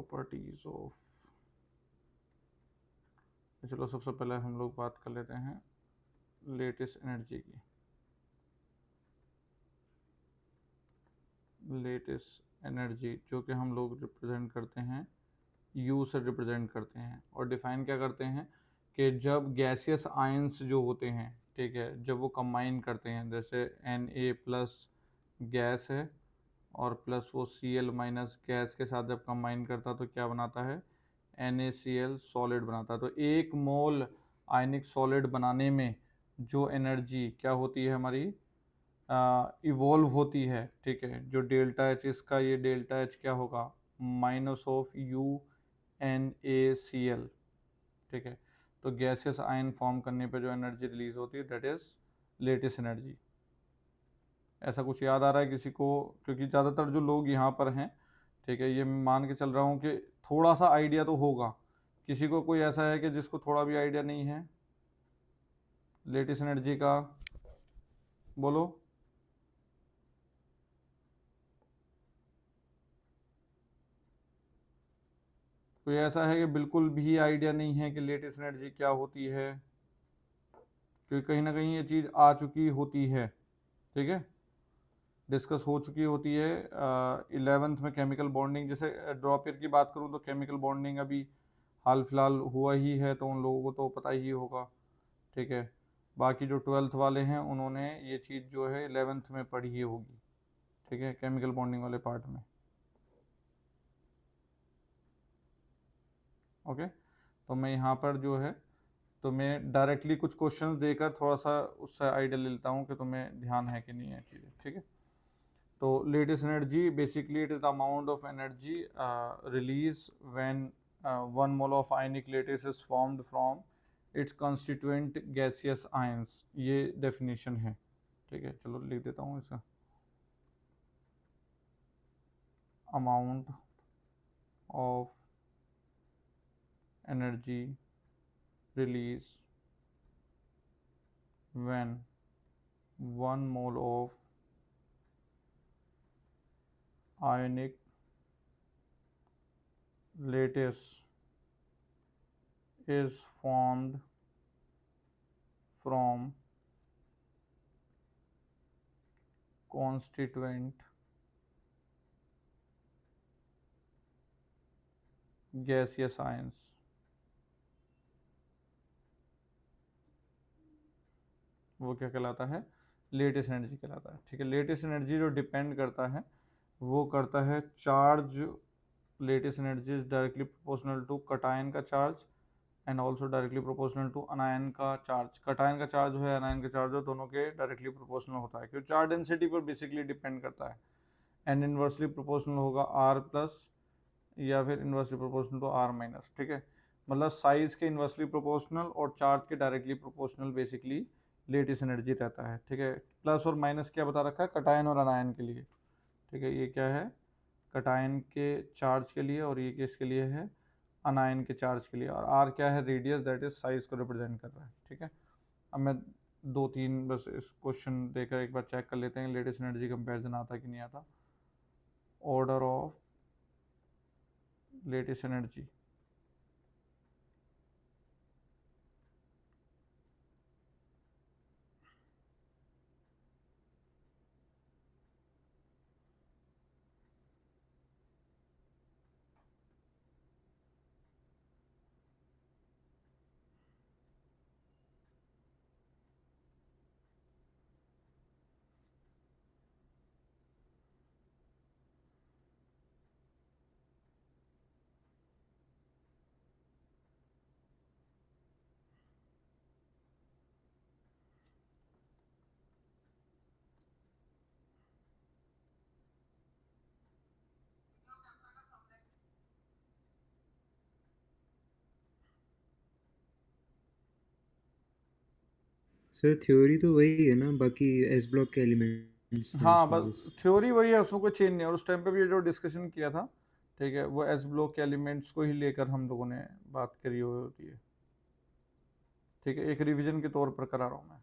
Properties of, चलो सबसे पहले हम लोग बात कर लेते हैं लेटेस्ट एनर्जी की। लेटेस्ट एनर्जी जो कि हम लोग रिप्रेजेंट करते हैं यू से रिप्रेजेंट करते हैं, और डिफाइन क्या करते हैं कि जब गैसियस आयंस जो होते हैं, ठीक है, जब वो कंबाइन करते हैं, जैसे Na प्लस गैस है और प्लस वो Cl माइनस गैस के साथ जब कंबाइन करता तो क्या बनाता है, NaCl सॉलिड बनाता है। तो एक मोल आयनिक सॉलिड बनाने में जो एनर्जी क्या होती है हमारी, इवॉल्व होती है, ठीक है, जो डेल्टा एच, इसका ये डेल्टा एच क्या होगा, माइनस ऑफ UnACl, ठीक है। तो गैसियस आयन फॉर्म करने पे जो एनर्जी रिलीज होती है दैट इज लेटेस्ट एनर्जी। ऐसा कुछ याद आ रहा है किसी को? क्योंकि ज़्यादातर जो लोग यहाँ पर हैं, ठीक है, ये मान के चल रहा हूँ कि थोड़ा सा आइडिया तो होगा। किसी को कोई ऐसा है कि जिसको थोड़ा भी आइडिया नहीं है लेटेस्ट एनर्जी का? बोलो। कोई ऐसा है कि बिल्कुल भी आइडिया नहीं है कि लेटेस्ट एनर्जी क्या होती है? क्योंकि कहीं ना कहीं ये चीज़ आ चुकी होती है, ठीक है, डिस्कस हो चुकी होती है। 11th में केमिकल बॉन्डिंग, जैसे ड्रॉप ईयर की बात करूँ तो केमिकल बॉन्डिंग अभी हाल फिलहाल हुआ ही है, तो उन लोगों को तो पता ही होगा, ठीक है। बाकी जो 12th वाले हैं उन्होंने ये चीज़ जो है 11th में पढ़ी ही होगी, ठीक है, केमिकल बॉन्डिंग वाले पार्ट में। ओके, तो मैं यहाँ पर जो है, तो मैं डायरेक्टली कुछ क्वेश्चंस देकर थोड़ा सा उससे आइडिया ले लेता हूँ कि तुम्हें ध्यान है कि नहीं है चीज़ें, ठीक है। तो latest energy basically it is the amount of energy release when 1 mole of ionic latest is formed from its constituent gaseous ions. ये डेफिनेशन है, ठीक है। चलो लिख देता हूँ इसका, amount of energy release when 1 mole of ionic lattice is formed from constituent gaseous ions। वो क्या कहलाता है, लेटेस्ट एनर्जी कहलाता है, ठीक है। लेटेस्ट एनर्जी जो डिपेंड करता है वो करता है charge. Lattice energy is directly proportional to cation का charge and also directly proportional to anion का चार्ज। कटायन का चार्ज है, अनायन का चार्ज हो, दोनों के डायरेक्टली प्रोपोर्शनल होता है, क्योंकि चार्ज डेंसिटी पर बेसिकली डिपेंड करता है। एंड इन्वर्सली प्रोपोर्शनल होगा आर प्लस या फिर inversely proportional to R minus, ठीक है। मतलब साइज के इन्वर्सली प्रोपोर्शनल और चार्ज के directly proportional basically lattice energy रहता है, ठीक है। प्लस और माइनस क्या बता रखा है, कटायन और अनायन के लिए, ठीक है। ये क्या है, कटायन के चार्ज के लिए, और ये किसके लिए है, अनायन के चार्ज के लिए। और आर क्या है, रेडियस, दैट इज साइज को रिप्रेजेंट कर रहा है, ठीक है। अब मैं 2-3 बस इस क्वेश्चन देकर एक बार चेक कर लेते हैं लेटेस्ट एनर्जी कंपेरिजन आता कि नहीं आता। Order of latest energy, sir theory तो वही है ना, बाकी एस ब्लॉक के एलिमेंट्स हैं हाँ उसमें बस बस। थ्योरी वही है, उसमें कोई चेंज नहीं है। और उस टाइम पे भी ये जो डिस्कशन किया था, ठीक है, वो एस ब्लॉक के एलिमेंट्स को ही लेकर हम लोगों ने बात करी हुई होती है, ठीक है। एक रिवीजन के तौर पर करा रहा हूँ मैं।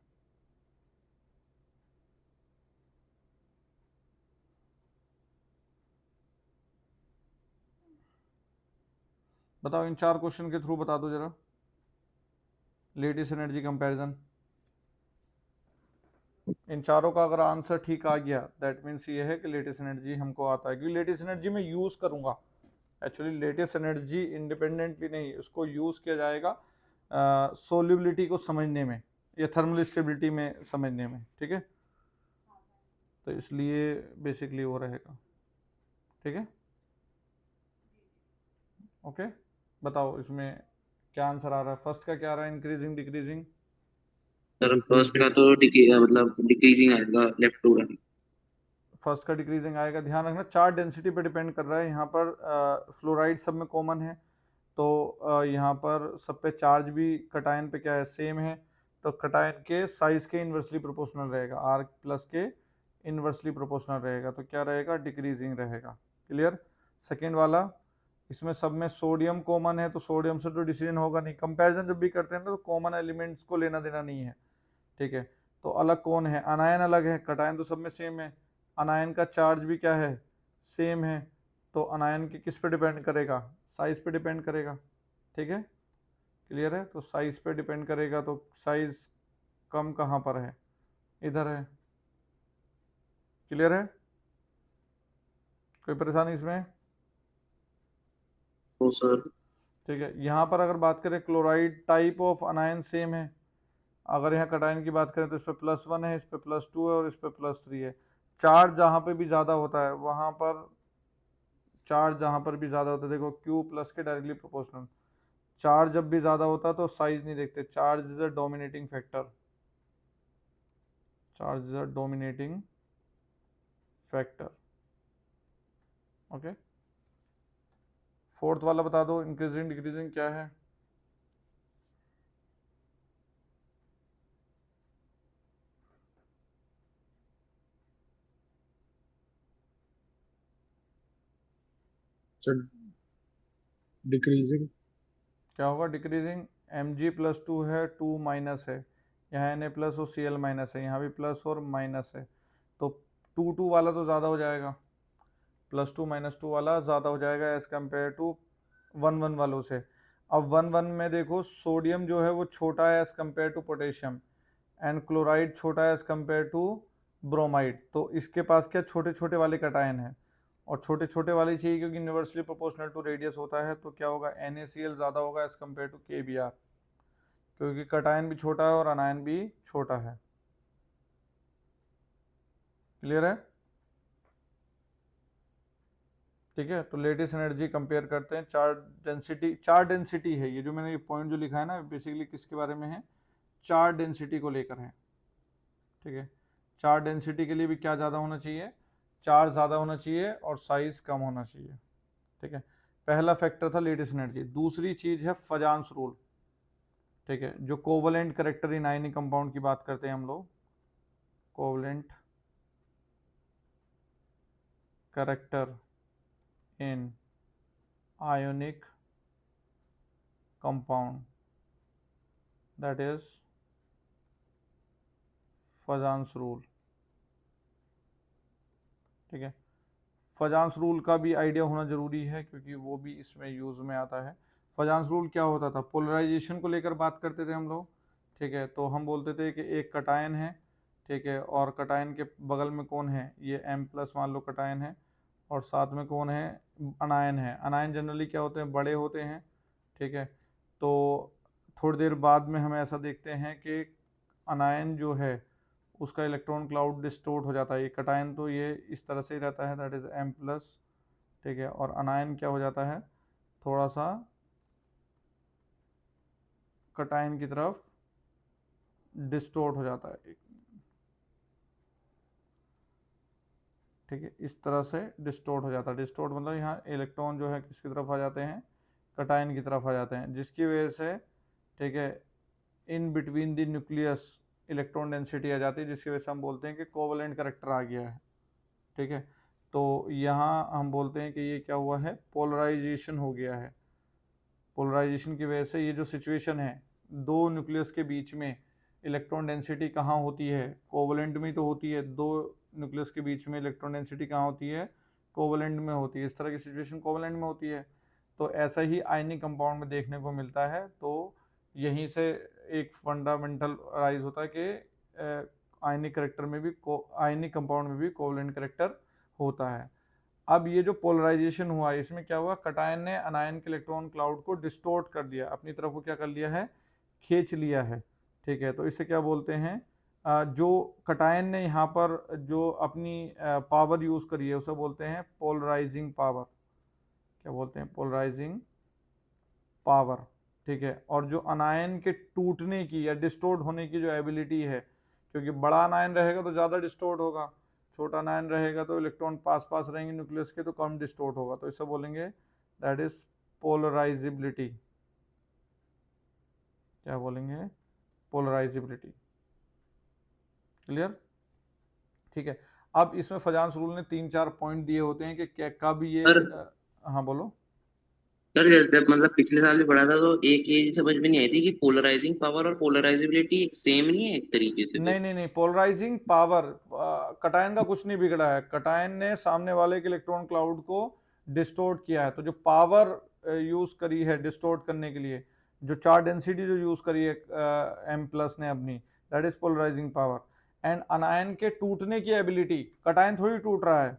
बताओ इन 4 क्वेश्चन के थ्रू बता दो जरा, लेटेस्ट एनर्जी कंपैरिजन। इन चारों का अगर आंसर ठीक आ गया दैट मीन्स ये है कि लेटेस्ट एनर्जी हमको आता है, क्योंकि लेटेस्ट एनर्जी में यूज़ करूँगा। एक्चुअली लेटेस्ट एनर्जी इंडिपेंडेंटली नहीं, उसको यूज़ किया जाएगा सोल्यूबिलिटी को समझने में या थर्मल स्टेबिलिटी में समझने में, ठीक है। तो इसलिए बेसिकली वो रहेगा, ठीक है। ओके, बताओ इसमें क्या आंसर आ रहा है। फर्स्ट का क्या आ रहा है, इंक्रीजिंग डिक्रीजिंग। सर फर्स्ट का तो मतलब डिक्रीजिंग आएगा, लेफ्ट टू राइट। फर्स्ट का डिक्रीजिंग आएगा। ध्यान रखना चार्ज डेंसिटी पे डिपेंड कर रहा है। यहाँ पर फ्लोराइड सब में कॉमन है, तो यहाँ पर सब पे चार्ज भी कटायन पे क्या है, सेम है। तो कटायन के साइज के इन्वर्सली प्रोपोर्शनल रहेगा, आर प्लस के इन्वर्सली प्रोपोर्शनल रहेगा, तो क्या रहेगा, डिक्रीजिंग रहेगा। क्लियर। सेकेंड वाला, इसमें सब में सोडियम कॉमन है, तो सोडियम से तो डिसीजन होगा नहीं। कंपैरिजन जब भी करते हैं तो कॉमन एलिमेंट्स को लेना देना नहीं है, ठीक है। तो अलग कौन है, अनायन अलग है, कटायन तो सब में सेम है। अनायन का चार्ज भी क्या है, सेम है। तो अनायन के किस पे डिपेंड करेगा, साइज पे डिपेंड करेगा, ठीक है। क्लियर है। तो साइज पे डिपेंड करेगा, तो साइज कम कहाँ पर है, इधर है। क्लियर है, कोई परेशानी इसमें। तो सर ठीक है। यहाँ पर अगर बात करें क्लोराइड टाइप ऑफ अनायन सेम है। अगर यहाँ कटायन की बात करें तो इस पर +1 है, इस पर +2 है और इस पर +3 है। चार्ज जहाँ पे भी ज़्यादा होता है वहाँ पर, चार्ज जहाँ पर भी ज़्यादा होता है, देखो Q प्लस के डायरेक्टली प्रोपोर्शनल। चार्ज जब भी ज़्यादा होता है तो साइज नहीं देखते, charge is a dominating factor, charge is a dominating factor. Okay, fourth वाला बता दो, इंक्रीजिंग डिक्रीजिंग क्या है। Sir decreasing. क्या होगा डिक्रीजिंग, Mg+2 है, 2 माइनस है, यहाँ Na प्लस और Cl माइनस है, यहाँ भी प्लस और माइनस है, तो 2 वाला तो ज़्यादा हो जाएगा, +2 -2 वाला ज़्यादा हो जाएगा एज़ कम्पेयर टू 1 वालों से। अब 1 में देखो सोडियम जो है वो छोटा है as compare to potassium, and chloride छोटा है एज़ कम्पेयर टू ब्रोमाइड। तो इसके पास क्या छोटे छोटे वाले कटायन है, और छोटे छोटे वाले चाहिए क्योंकि यूनिवर्सली प्रोपोर्शनल टू रेडियस होता है। तो क्या होगा, NaCl ज़्यादा होगा एज़ कम्पेयर टू KBr, क्योंकि कटायन भी छोटा है और अनायन भी छोटा है। क्लियर है, ठीक है। तो लेटेस्ट एनर्जी कंपेयर करते हैं, चार्ज डेंसिटी है ये जो मैंने, ये पॉइंट जो लिखा है ना, बेसिकली किसके बारे में है, चार्ज डेंसिटी को लेकर है, ठीक है। चार्ज डेंसिटी के लिए भी क्या ज़्यादा होना चाहिए, चार्ज ज़्यादा होना चाहिए और साइज कम होना चाहिए, ठीक है। पहला फैक्टर था लेटेस्ट एनर्जी। दूसरी चीज़ है फजान्स रूल, ठीक है, जो covalent character in ionic compound की बात करते हैं हम लोग, covalent character in ionic compound, that is फजान्स rule, ठीक है। फजान्स रूल का भी आइडिया होना ज़रूरी है क्योंकि वो भी इसमें यूज़ में आता है। फजान्स रूल क्या होता था, पोलराइजेशन को लेकर बात करते थे हम लोग, ठीक है। तो हम बोलते थे कि एक कटायन है, ठीक है, और कटायन के बगल में कौन है, ये M+ मान लो कटायन है, और साथ में कौन है, अनायन है। अनायन जनरली क्या होते हैं, बड़े होते हैं, ठीक है। तो थोड़ी देर बाद में हम ऐसा देखते हैं कि अनायन जो है उसका इलेक्ट्रॉन क्लाउड डिस्टोर्ट हो जाता है। ये कटायन तो ये इस तरह से ही रहता है, दैट इज़ M+, ठीक है, और अनायन क्या हो जाता है, थोड़ा सा कटायन की तरफ डिस्टोर्ट हो जाता है, ठीक है, इस तरह से डिस्टोर्ट हो जाता है। डिस्टोर्ट मतलब यहाँ इलेक्ट्रॉन जो है किसकी तरफ आ जाते हैं, कटायन की तरफ आ जाते हैं, जिसकी वजह से, ठीक है, in between the nucleus electron density आ जाती है, जिसकी वजह से हम बोलते हैं कि कोवलेंट करेक्टर आ गया है, ठीक है। तो यहाँ हम बोलते हैं कि ये क्या हुआ है, पोलराइजेशन हो गया है। पोलराइजेशन की वजह से ये जो सिचुएशन है, दो न्यूक्लियस के बीच में इलेक्ट्रॉन डेंसिटी कहाँ होती है, कोवलेंट में तो होती है। दो न्यूक्लियस के बीच में इलेक्ट्रॉन डेंसिटी कहाँ होती है, कोवलेंट में होती है। इस तरह की सिचुएशन कोवलेंट में होती है। तो ऐसा ही आयनिक कंपाउंड में देखने को मिलता है। तो यहीं से एक फंडामेंटल राइज होता है कि आयनिक करेक्टर में भी आयनिक कंपाउंड में भी कोवलेंट करेक्टर होता है। अब ये जो पोलराइजेशन हुआ इसमें क्या हुआ, कटायन ने अनायन के इलेक्ट्रॉन क्लाउड को डिस्टोर्ट कर दिया, अपनी तरफ को क्या कर लिया है, खींच लिया है। ठीक है, तो इसे क्या बोलते हैं, जो कटायन ने यहाँ पर जो अपनी पावर यूज करी है उसे बोलते हैं पोलराइजिंग पावर। क्या बोलते हैं, पोलराइजिंग पावर। ठीक है, और जो अनायन के टूटने की या डिस्टोर्ट होने की जो एबिलिटी है, क्योंकि बड़ा अनायन रहेगा तो ज़्यादा डिस्टोर्ट होगा, छोटा अनायन रहेगा तो इलेक्ट्रॉन पास पास रहेंगे न्यूक्लियस के तो कम डिस्टोर्ट होगा, तो इसे बोलेंगे दैट इज पोलराइजिबिलिटी। क्या बोलेंगे, पोलराइजिबिलिटी। क्लियर। ठीक है, अब इसमें फजांस रूल ने 3-4 पॉइंट दिए होते हैं कि क्या कब ये सर हाँ बोलो। सर जब मतलब पिछले साल भी पढ़ा था तो एक चीज समझ में नहीं आई थी कि पोलराइजिंग पावर और पोलराइजिबिलिटी सेम नहीं है एक तरीके से फिर। नहीं, पोलराइजिंग पावर, कटायन का कुछ नहीं बिगड़ा है, कटायन ने सामने वाले के इलेक्ट्रॉन क्लाउड को डिस्टोर्ट किया है, तो जो पावर यूज करी है डिस्टोर्ट करने के लिए, जो चार्ज डेंसिटी जो यूज करी है एम प्लस ने अपनी, that is polarising power. And anion के टूटने की एबिलिटी, कटायन थोड़ी टूट रहा है,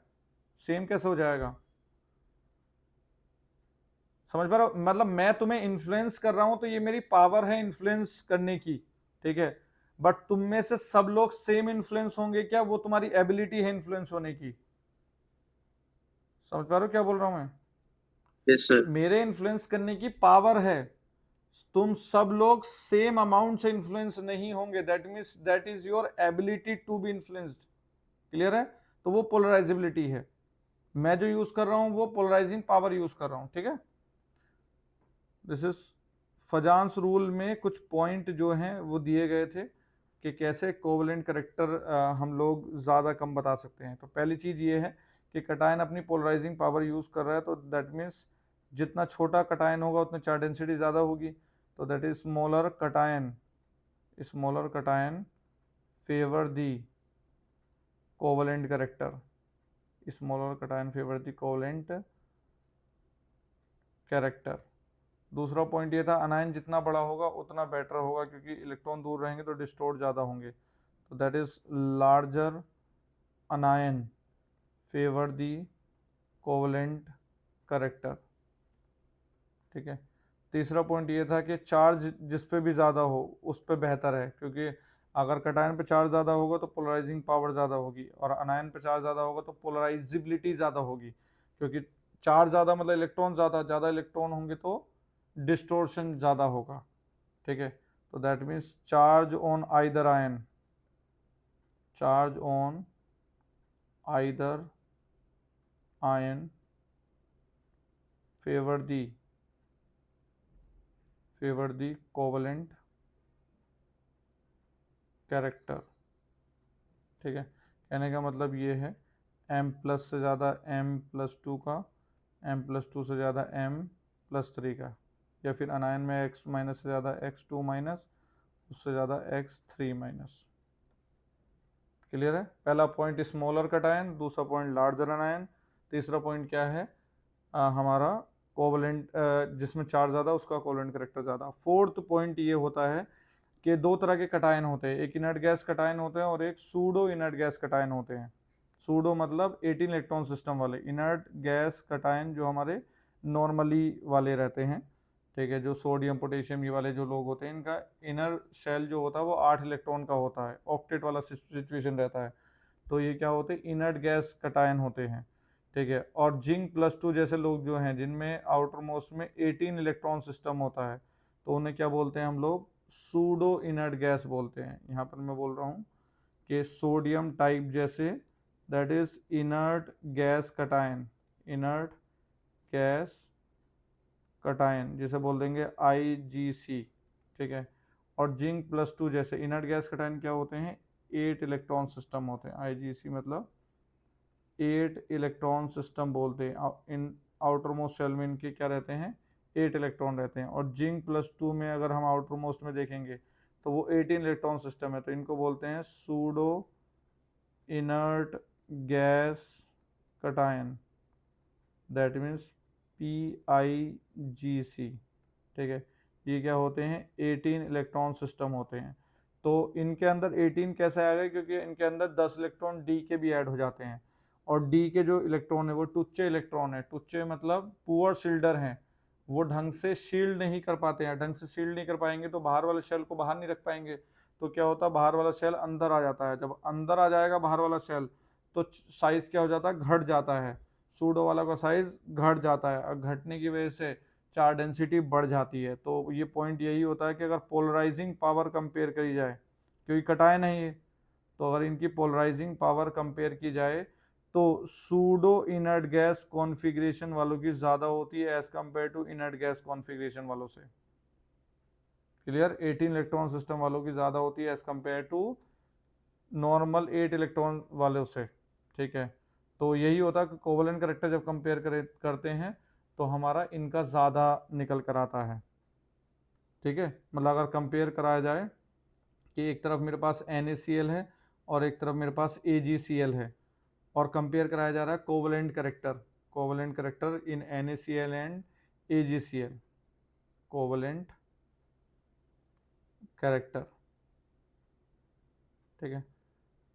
सेम कैसे हो जाएगा, समझ पा रहे हो, मतलब मैं तुम्हें इन्फ्लुएंस कर रहा हूं तो ये मेरी पावर है इन्फ्लुएंस करने की। ठीक है, बट तुम में से सब लोग सेम इन्फ्लुएंस होंगे क्या, वो तुम्हारी एबिलिटी है इन्फ्लुएंस होने की। समझ पा रहे हो क्या बोल रहा हूं मैं, यस सर। मेरे इन्फ्लुएंस करने की पावर है, तुम सब लोग सेम अमाउंट से इन्फ्लुएंस नहीं होंगे, that means that is your ability to be influenced. Clear है, तो वो पोलराइजिबिलिटी है, मैं जो यूज कर रहा हूं वो पोलराइजिंग पावर यूज कर रहा हूं। ठीक है, दिस इज फजांस रूल में कुछ पॉइंट जो हैं वो दिए गए थे कि कैसे कोवलेंट करेक्टर हम लोग ज़्यादा कम बता सकते हैं। तो पहली चीज़ ये है कि कटायन अपनी पोलराइजिंग पावर यूज़ कर रहा है, तो दैट मीन्स जितना छोटा कटायन होगा उतनी चार्ज डेंसिटी ज़्यादा होगी, तो that is smaller cation favour the covalent character, smaller cation favour the covalent character. दूसरा पॉइंट ये था, अनायन जितना बड़ा होगा उतना बेटर होगा, क्योंकि इलेक्ट्रॉन दूर रहेंगे तो डिस्टोर्ट ज़्यादा होंगे, तो that is larger अनायन favour the covalent character. ठीक है, तीसरा पॉइंट ये था कि चार्ज जिस पे भी ज़्यादा हो उस पे बेहतर है, क्योंकि अगर कटायन पे चार्ज ज़्यादा होगा तो पोलराइजिंग पावर ज़्यादा होगी, और अनायन पे चार्ज ज़्यादा होगा तो पोलराइजिबिलिटी ज़्यादा होगी, क्योंकि चार्ज ज़्यादा मतलब इलेक्ट्रॉन ज़्यादा इलेक्ट्रॉन होंगे तो डिस्टोर्शन ज़्यादा होगा। ठीक है, तो that means charge on either ion favour the covalent character. ठीक है, कहने का मतलब ये है m प्लस से ज़्यादा m+2 का, m+2 से ज़्यादा m+3 का, या फिर अनायन में x माइनस से ज़्यादा x2 माइनस, उससे ज़्यादा x3 माइनस। क्लियर है, पहला पॉइंट स्मॉलर कटायन, दूसरा पॉइंट लार्जर अनायन, तीसरा पॉइंट क्या है हमारा कोवलेंट, जिसमें चार्ज ज़्यादा उसका कोवलेंट करेक्टर ज़्यादा। फोर्थ पॉइंट ये होता है कि दो तरह के कटायन होते हैं, एक इनर्ट गैस कटायन होते हैं और एक सूडो इनर्ट गैस कटायन होते हैं। सूडो मतलब 18 इलेक्ट्रॉन सिस्टम वाले, इनर्ट गैस कटायन जो हमारे नॉर्मली वाले रहते हैं। ठीक है, जो सोडियम पोटेशियम ये वाले जो लोग होते हैं, इनका इनर शेल जो होता है वो 8 इलेक्ट्रॉन का होता है, ऑक्टेट वाला सिचुएशन रहता है, तो ये क्या होते हैं, इनर्ट गैस कटायन होते हैं। ठीक है, और जिंक+2 जैसे लोग जो हैं जिनमें आउटर मोस्ट में 18 इलेक्ट्रॉन सिस्टम होता है, तो उन्हें क्या बोलते हैं हम लोग, सूडो इनर्ट गैस बोलते हैं। यहाँ पर मैं बोल रहा हूँ कि सोडियम टाइप जैसे, that is inert gas cation जिसे बोल देंगे IgC। ठीक है, और जिंक+2 जैसे इनर्ट गैस कटायन क्या होते हैं, 8 इलेक्ट्रॉन सिस्टम होते हैं, IgC मतलब 8 इलेक्ट्रॉन सिस्टम बोलते हैं, इन आउटर मोस्ट शेल में इनके क्या रहते हैं, 8 इलेक्ट्रॉन रहते हैं। और जिंक+2 में अगर हम आउटर मोस्ट में देखेंगे तो वो 18 इलेक्ट्रॉन सिस्टम है, तो इनको बोलते हैं pseudo inert gas cation, that means PIGC, ठीक है। ये क्या होते हैं? 18 इलेक्ट्रॉन सिस्टम होते हैं। तो इनके अंदर 18 कैसे आएगा? क्योंकि इनके अंदर 10 इलेक्ट्रॉन डी के भी ऐड हो जाते हैं, और डी के जो इलेक्ट्रॉन है वो टुच्चे इलेक्ट्रॉन है। टुच्चे मतलब पुअर शील्डर हैं, वो ढंग से शील्ड नहीं कर पाते हैं। ढंग से शील्ड नहीं कर पाएंगे तो बाहर वाले शेल को बाहर नहीं रख पाएंगे। तो क्या होता है? बाहर वाला शेल अंदर आ जाता है। जब अंदर आ जाएगा बाहर वाला शेल तो साइज क्या हो जाता है? घट जाता है। सूडो वाला का साइज घट जाता है, और घटने की वजह से चार्ज डेंसिटी बढ़ जाती है। तो ये पॉइंट यही होता है कि अगर पोलराइजिंग पावर कंपेयर करी जाए, क्योंकि कटाए नहीं है, तो अगर इनकी पोलराइजिंग पावर कंपेयर की जाए तो सूडो इनर्ट गैस कॉन्फ़िगरेशन वालों की ज़्यादा होती है as compare to inert gas configuration वालों से। क्लियर? 18 इलेक्ट्रॉन सिस्टम वालों की ज़्यादा होती है as compare to normal 8 electron वालों से, ठीक है। तो यही होता है कि कोवलेंट करैक्टर जब कंपेयर करते हैं तो हमारा इनका ज़्यादा निकल कर आता है, ठीक है। मतलब अगर कंपेयर कराया जाए कि एक तरफ मेरे पास NaCl है और एक तरफ मेरे पास AgCl है, और कंपेयर कराया जा रहा है covalent character in NaCl and AgCl, covalent character, ठीक है।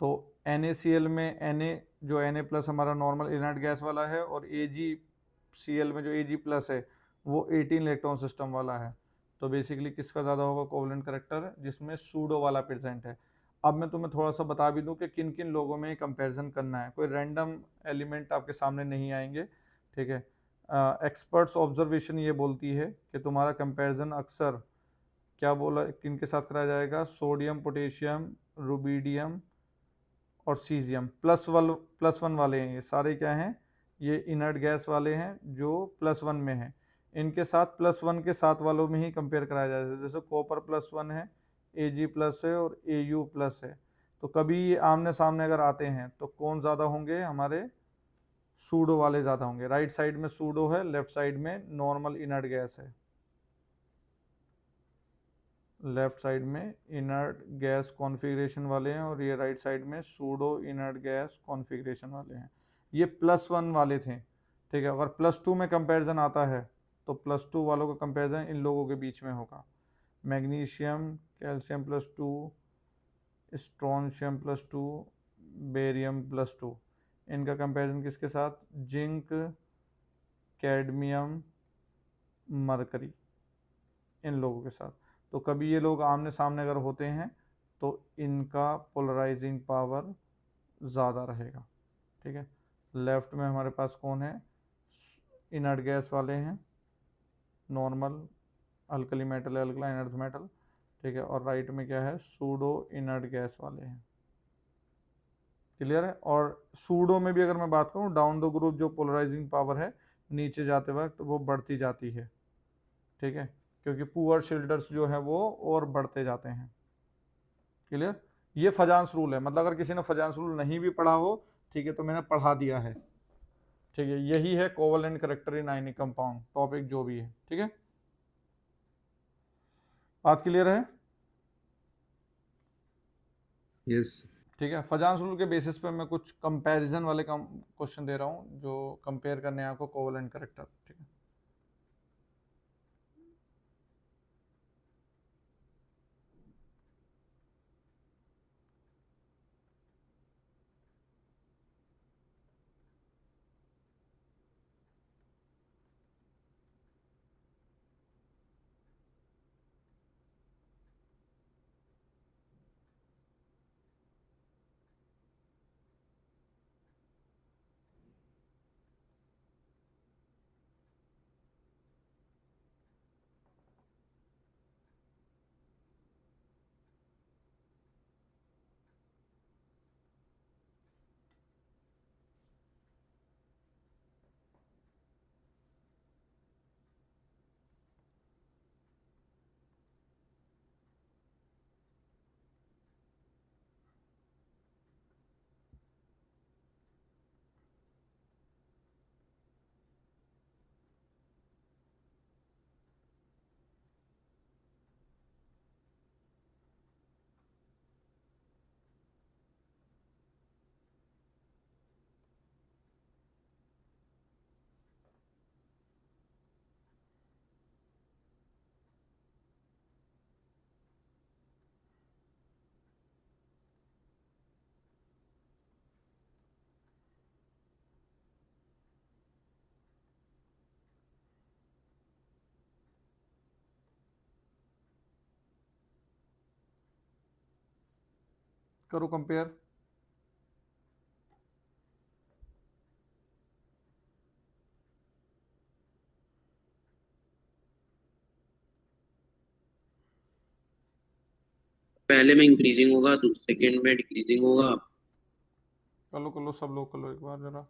तो NaCl में Na जो Na प्लस हमारा नॉर्मल इनर्ट गैस वाला है, और AgCl में जो Ag प्लस है वो 18 इलेक्ट्रॉन सिस्टम वाला है। तो बेसिकली किसका ज़्यादा होगा? कोवलेंट करेक्टर, जिसमें सूडो वाला प्रेजेंट है। अब मैं तुम्हें थोड़ा सा बता भी दूं कि किन किन लोगों में कंपैरिजन करना है। कोई रैंडम एलिमेंट आपके सामने नहीं आएंगे, ठीक है। एक्सपर्ट्स ऑब्जर्वेशन ये बोलती है कि तुम्हारा कंपैरिजन अक्सर क्या बोला, किन के साथ कराया जाएगा? सोडियम, पोटेशियम, रुबीडियम और सीजियम। प्लस वन वाले हैं ये सारे। क्या हैं? ये इनर्ट गैस वाले हैं जो +1 में हैं। इनके साथ +1 के साथ वालों में ही कंपेयर कराया जाता है। जैसे कॉपर +1 है, Ag प्लस है और Au प्लस है। तो कभी ये आमने सामने अगर आते हैं तो कौन ज़्यादा होंगे? हमारे सूडो वाले ज़्यादा होंगे। राइट साइड में सूडो है, लेफ्ट साइड में नॉर्मल इनर्ट गैस है। लेफ्ट साइड में इनर्ट गैस कॉन्फ़िगरेशन वाले हैं और ये राइट साइड में सूडो इनर्ट गैस कॉन्फ़िगरेशन वाले हैं। ये +1 वाले थे, ठीक है। अगर +2 में कंपैरिजन आता है तो +2 वालों का कंपैरिजन इन लोगों के बीच में होगा। Magnesium, calcium +2, strontium +2, barium +2। इनका कंपैरिजन किसके साथ? जिंक, कैडमियम, मरकरी, इन लोगों के साथ। तो कभी ये लोग आमने सामने अगर होते हैं तो इनका पोलराइजिंग पावर ज़्यादा रहेगा, ठीक है। लेफ्ट में हमारे पास कौन है? इनर्ट गैस वाले हैं, normal alkali metal, alkaline earth metal, ठीक है। और राइट में क्या है? सूडो इनर्ट गैस वाले हैं। क्लियर है? और सूडो में भी अगर मैं बात करूँ, डाउन द ग्रुप जो पोलराइजिंग पावर है नीचे जाते वक्त वो बढ़ती जाती है, ठीक है, क्योंकि पुअर शील्डर्स जो है वो और बढ़ते जाते हैं। क्लियर? ये फजांस रूल है। मतलब अगर किसी ने फजांस रूल नहीं भी पढ़ा हो, ठीक है, तो मैंने पढ़ा दिया है, ठीक है। यही है covalent character in ionic compound, topic जो भी है, ठीक है। बात क्लियर है? यस। ठीक है। फजांस रूल के बेसिस पे मैं कुछ कंपैरिजन वाले क्वेश्चन दे रहा हूँ जो कंपेयर करने हैं आपको कोवलेंट करेक्टर, ठीक है। करो कंपेयर। पहले में इंक्रीजिंग होगा, सेकंड में डिक्रीजिंग होगा। कर लो सब लोग कर लो एक बार जरा।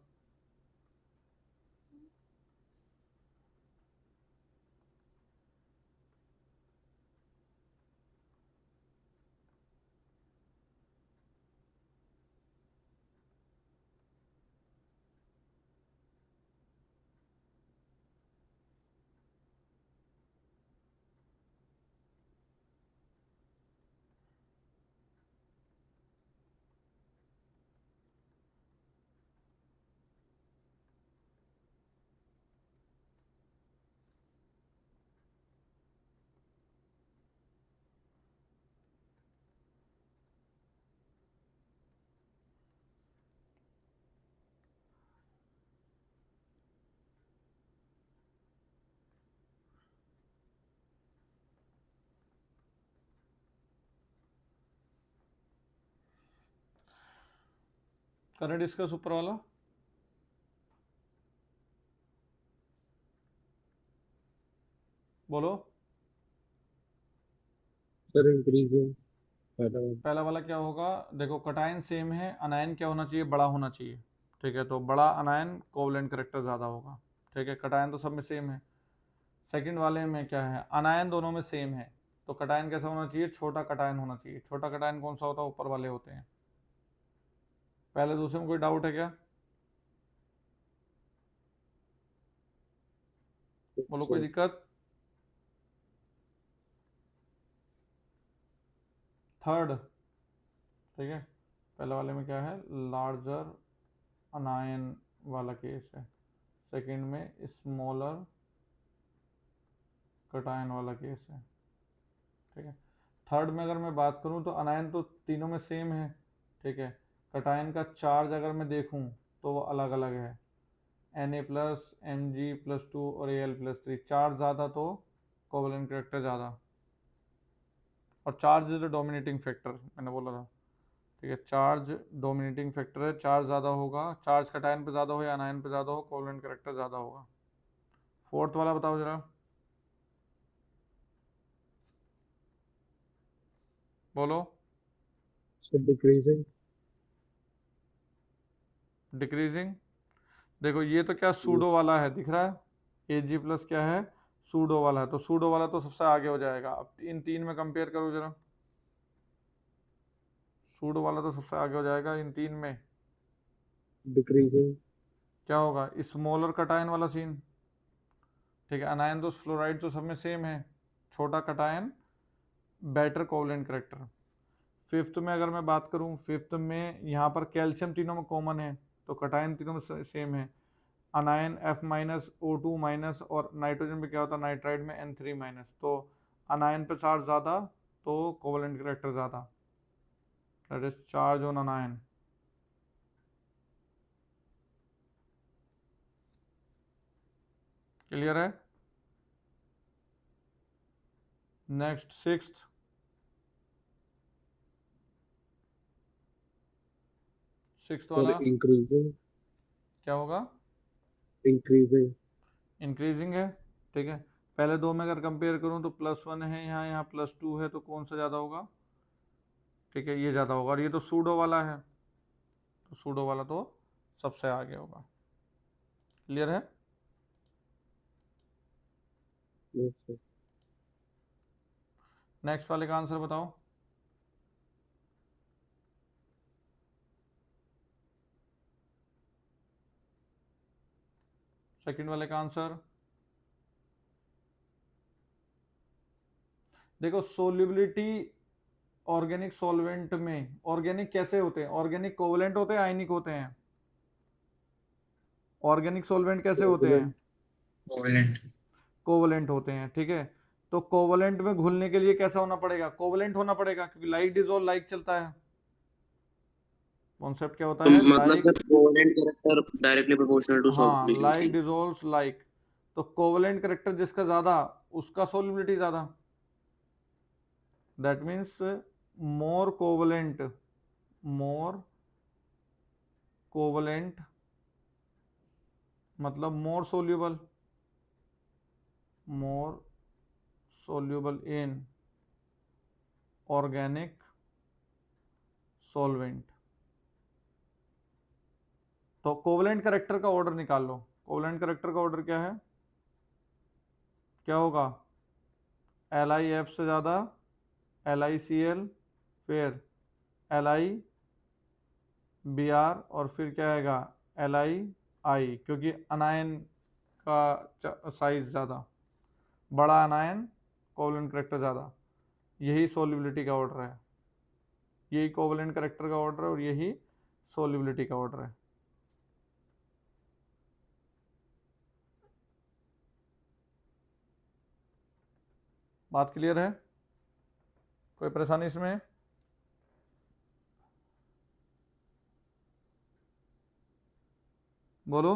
करें डिस्कस ऊपर वाला। बोलो। सर इंक्रीजिंग पहला वाला। पहला वाला क्या होगा, देखो कटायन सेम है, अनायन क्या होना चाहिए, बड़ा होना चाहिए। ठीक है, तो बड़ा अनायन कोवलेंट करेक्टर ज़्यादा होगा। ठीक है, कटायन तो सब में सेम है। सेकंड वाले में क्या है, अनायन दोनों में सेम है, तो कटायन कैसा होना चाहिए, छोटा कटायन होना चाहिए। छोटा कटायन कौन सा होता है, ऊपर वाले होते हैं। पहले दूसरे में कोई डाउट है क्या? बोलो कोई सर दिक्कत। थर्ड, ठीक है, पहले वाले में क्या है, लार्जर अनायन वाला केस है। सेकंड में स्मॉलर कटायन वाला केस है। ठीक है, थर्ड में अगर मैं बात करूं तो अनायन तो तीनों में सेम है। ठीक है, कटायन का चार्ज अगर मैं देखूं तो वो अलग अलग है, Na+, Mg+2 और Al+3। चार्ज ज़्यादा तो कोवलेंट करेक्टर ज़्यादा, और charge is the dominating factor, मैंने बोला था। ठीक है, चार्ज डोमिनेटिंग फैक्टर है, चार्ज ज़्यादा होगा, चार्ज कटायन पे ज़्यादा हो या अनायन पे ज़्यादा हो, कोवलेंट करेक्टर ज़्यादा होगा। फोर्थ वाला बताओ जरा। बोलो। Sir decreasing. डिक्रीजिंग, देखो ये तो क्या सूडो वाला है, दिख रहा है, Ag+ क्या है, सूडो वाला है, तो सूडो वाला तो सबसे आगे हो जाएगा। अब इन तीन में कंपेयर करो जरा, सूडो वाला तो सबसे आगे हो जाएगा इन तीन में। डिक्रीजिंग। क्या होगा, स्मॉलर कटायन वाला सीन। ठीक है, अनायन तो फ्लोराइड तो सब में सेम है, छोटा cation better covalent character. Fifth में अगर मैं बात करूं, फिफ्थ में यहाँ पर कैल्शियम तीनों में कॉमन है, तो कटायन तीनों में सेम है। अनायन F-O2- और नाइट्रोजन में क्या होता है, नाइट्राइड में N3-। तो अनायन पे चार्ज ज़्यादा तो कोवलेंट करेक्टर ज़्यादा, that is charge on अनायन। Clear है। नेक्स्ट सिक्स्थ, सिक्स्थ सर वाला इंक्रीजिंग। क्या होगा, इंक्रीजिंग। इंक्रीजिंग है। ठीक है, पहले दो में अगर कंपेयर करूं तो +1 है यहाँ, यहाँ +2 है, तो कौन सा ज़्यादा होगा। ठीक है, ये ज़्यादा होगा, और ये तो सूडो वाला है, तो सूडो वाला तो सबसे आगे होगा। क्लियर है। Yes sir. नेक्स्ट वाले का आंसर बताओ। सेकंड वाले का आंसर देखो, सोल्युबिलिटी ऑर्गेनिक सॉल्वेंट में, ऑर्गेनिक कैसे होते हैं, ऑर्गेनिक कोवलेंट होते हैं, आयनिक होते हैं। ऑर्गेनिक सॉल्वेंट कैसे होते हैं, कोवलेंट। कोवलेंट। कोवलेंट होते हैं। ठीक है, तो कोवलेंट में घुलने के लिए कैसा होना पड़ेगा, कोवलेंट होना पड़ेगा, क्योंकि लाइक डिजोल्व लाइक चलता है। कॉन्सेप्ट क्या होता तो है, मतलब like, sir covalent character directly proportional to हाँ, लाइक सॉल्युबिलिटी। डिजोल्व्स लाइक, तो कोवलेंट करेक्टर जिसका ज्यादा उसका सोल्युबिलिटी ज्यादा, that means more covalent more covalent मतलब more soluble in organic solvent. तो कोवलेंट करेक्टर का ऑर्डर निकाल लो। कोवलेंट करेक्टर का ऑर्डर क्या है, क्या होगा, LiF से ज़्यादा LiCl, फिर LiBr और फिर क्या आएगा LiI, क्योंकि अनायन का साइज ज़्यादा, बड़ा अनायन कोवलेंट करेक्टर ज़्यादा। यही सोल्युबिलिटी का ऑर्डर है, यही कोवलेंट करेक्टर का ऑर्डर है और यही सोल्युबिलिटी का ऑर्डर है। बात क्लियर है, कोई परेशानी इसमें? बोलो।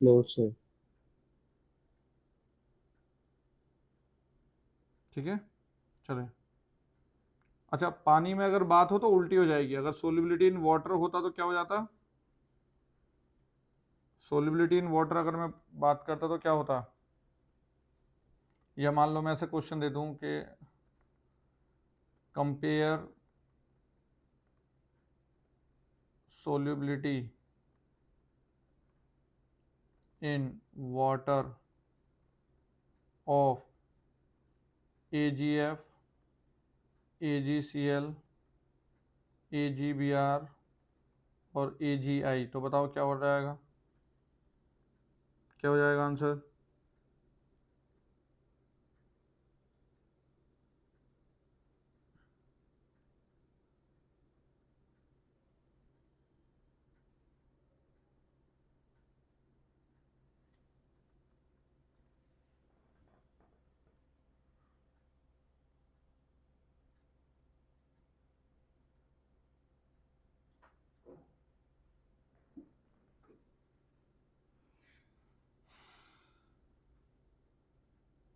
No sir. ठीक है, चले। अच्छा, पानी में अगर बात हो तो उल्टी हो जाएगी। अगर सोल्युबिलिटी इन वाटर होता तो क्या हो जाता, सोल्युबिलिटी इन वाटर अगर मैं बात करता तो क्या होता, या मान लो मैं ऐसे क्वेश्चन दे दूं कि compare solubility in water of AgF, AgCl, AgBr और AgI, तो बताओ क्या हो जाएगा, क्या हो जाएगा आंसर?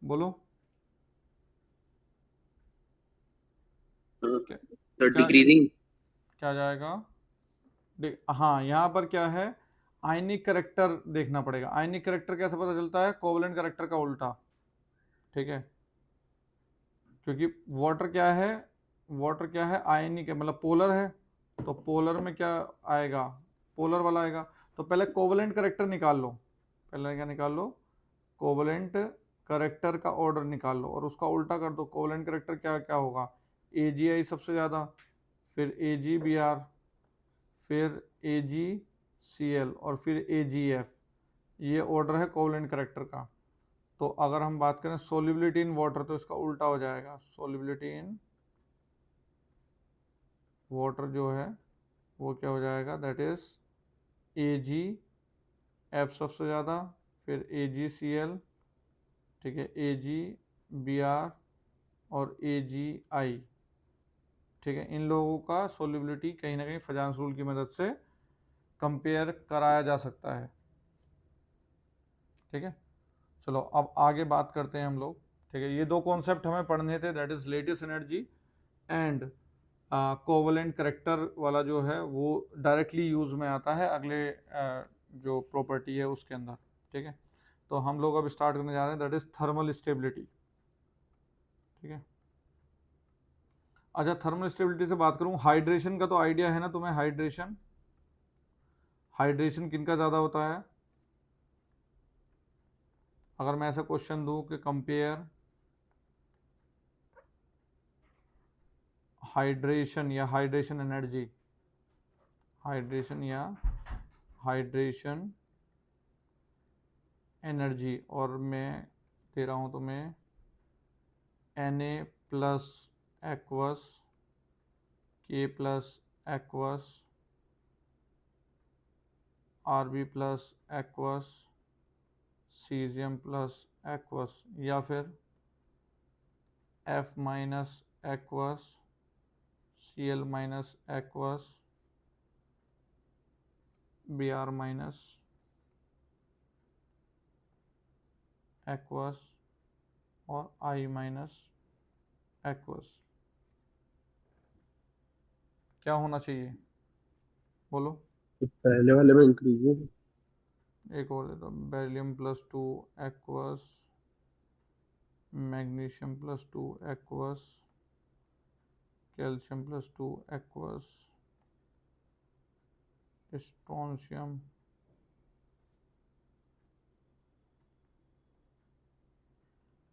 बोलो। क्या तो क्या डिक्रीजिंग। क्या जाएगा? हाँ, यहाँ पर क्या है, आयनिक करेक्टर देखना पड़ेगा। आयनिक करेक्टर कैसे पता चलता है, कोवलेंट करेक्टर का उल्टा। ठीक है, क्योंकि वाटर क्या है, आयनिक है, मतलब पोलर है, तो पोलर में क्या आएगा, पोलर वाला आएगा। तो पहले कोवलेंट करेक्टर निकाल लो, पहले क्या निकाल लो, कोवलेंट करेक्टर का ऑर्डर निकाल लो और उसका उल्टा कर दो। कोवलेंट करेक्टर क्या क्या होगा, AgI सबसे ज़्यादा, फिर AgBr, फिर AgCl और फिर AgF। ये ऑर्डर है कोवलेंट करेक्टर का। तो अगर हम बात करें सोल्युबिलिटी इन वाटर तो इसका उल्टा हो जाएगा। सोल्युबिलिटी इन वाटर जो है वो क्या हो जाएगा, दैट इज AgF सबसे ज़्यादा, फिर AgCl, ठीक है, AgBr और AgI। ठीक है, इन लोगों का सोल्युबिलिटी कहीं ना कहीं फजांस रूल की मदद से कंपेयर कराया जा सकता है। ठीक है, चलो अब आगे बात करते हैं हम लोग। ठीक है, ये दो कॉन्सेप्ट हमें पढ़ने थे, that is latest energy and covalent character वाला जो है वो डायरेक्टली यूज़ में आता है अगले जो प्रॉपर्टी है उसके अंदर। ठीक है, तो हम लोग अब स्टार्ट करने जा रहे हैं, दैट इज थर्मल स्टेबिलिटी। ठीक है, अच्छा, थर्मल स्टेबिलिटी से बात करूँ, हाइड्रेशन का तो आइडिया है ना तुम्हें, हाइड्रेशन, हाइड्रेशन किनका ज़्यादा होता है? अगर मैं ऐसा क्वेश्चन दूं कि कंपेयर हाइड्रेशन या हाइड्रेशन एनर्जी, हाइड्रेशन या हाइड्रेशन एनर्जी, और मैं दे रहा हूँ तुम्हें Na plus aqueous, K plus aqueous, Rb plus aqueous, caesium plus aqueous, या फिर F minus aqueous, Cl minus aqueous, Br minus aqueous और I माइनस एक्वस। क्या होना चाहिए, बोलो। तो पहले वाले में इंक्रीजिंग, एक और देता, beryllium +2 aqueous, magnesium +2 aqueous, calcium +2 aqueous, strontium,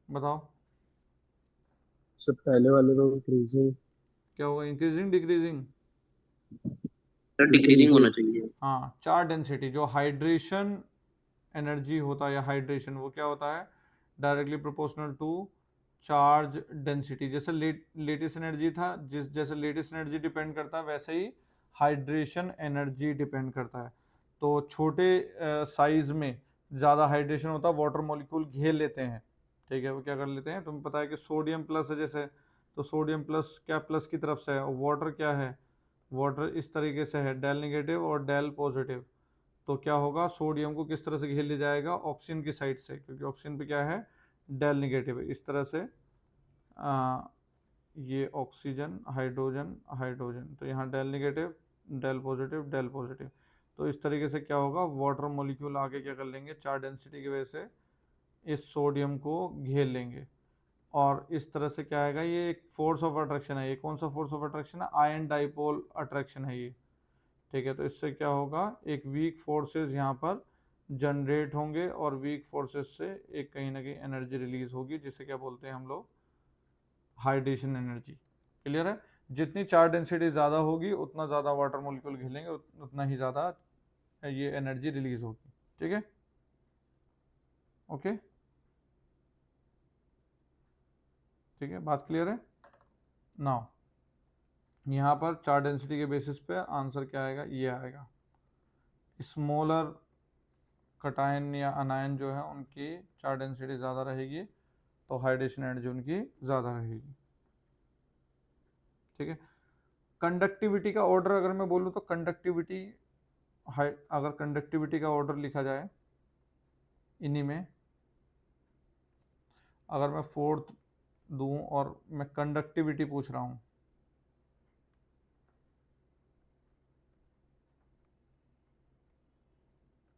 बताओ सबसे पहले वाले में इंक्रीजिंग, क्या होगा, इंक्रीजिंग डिक्रीजिंग। सर डिक्रीजिंग होना इंक्रीजिंग, चाहिए। हाँ, चार डेंसिटी जो हाइड्रेशन एनर्जी होता है या हाइड्रेशन, वो क्या होता है, directly proportional to charge density. जैसे लेटेस्ट एनर्जी था, जैसे लेटेस्ट एनर्जी डिपेंड करता है, वैसे ही हाइड्रेशन एनर्जी डिपेंड करता है। तो छोटे साइज में ज़्यादा हाइड्रेशन होता है, वाटर मॉलिक्यूल घेर लेते हैं, ठीक है। वो क्या कर लेते हैं, तुम्हें पता है कि सोडियम प्लस है जैसे, तो सोडियम प्लस क्या प्लस की तरफ से है, और वाटर क्या है, वाटर इस तरीके से है, डेल नेगेटिव और डेल पॉजिटिव। तो क्या होगा, सोडियम को किस तरह से घेर लिया जाएगा, ऑक्सीजन की साइड से, क्योंकि ऑक्सीजन पे क्या है, डेल नेगेटिव है, इस तरह से। आ, ये ऑक्सीजन हाइड्रोजन हाइड्रोजन, तो यहाँ del negative del positive del positive. तो इस तरीके से क्या होगा, वाटर मॉलिक्यूल आगे क्या कर लेंगे, चार डेंसिटी की वजह से इस सोडियम को घेर लेंगे, और इस तरह से क्या आएगा, ये एक फोर्स ऑफ अट्रैक्शन है। ये कौन सा फोर्स ऑफ अट्रैक्शन है, आयन डाइपोल अट्रैक्शन है ये, ठीक है। तो इससे क्या होगा, एक वीक फोर्सेस यहाँ पर जनरेट होंगे, और वीक फोर्सेस से एक कहीं ना कहीं एनर्जी रिलीज होगी, जिसे क्या बोलते हैं हम लोग, हाइड्रेशन एनर्जी। क्लियर है। जितनी चार्ज डेंसिटी ज़्यादा होगी, उतना ज़्यादा वाटर मॉलिक्यूल घिलेंगे, उतना ही ज़्यादा ये एनर्जी रिलीज होगी, ठीक है। ओके, ठीक है, बात क्लियर है। नाउ यहाँ पर चार्ज डेंसिटी के बेसिस पे आंसर क्या आएगा, ये आएगा। स्मॉलर कटायन या अनायन जो है, उनकी चार्ज डेंसिटी ज़्यादा रहेगी, तो हाइड्रेशन एनर्जी उनकी ज़्यादा रहेगी, ठीक है। कंडक्टिविटी का ऑर्डर अगर मैं बोलूँ तो कंडक्टिविटी, अगर कंडक्टिविटी का ऑर्डर लिखा जाए इन्हीं में, अगर मैं फोर्थ दूं और मैं कंडक्टिविटी पूछ रहा हूँ,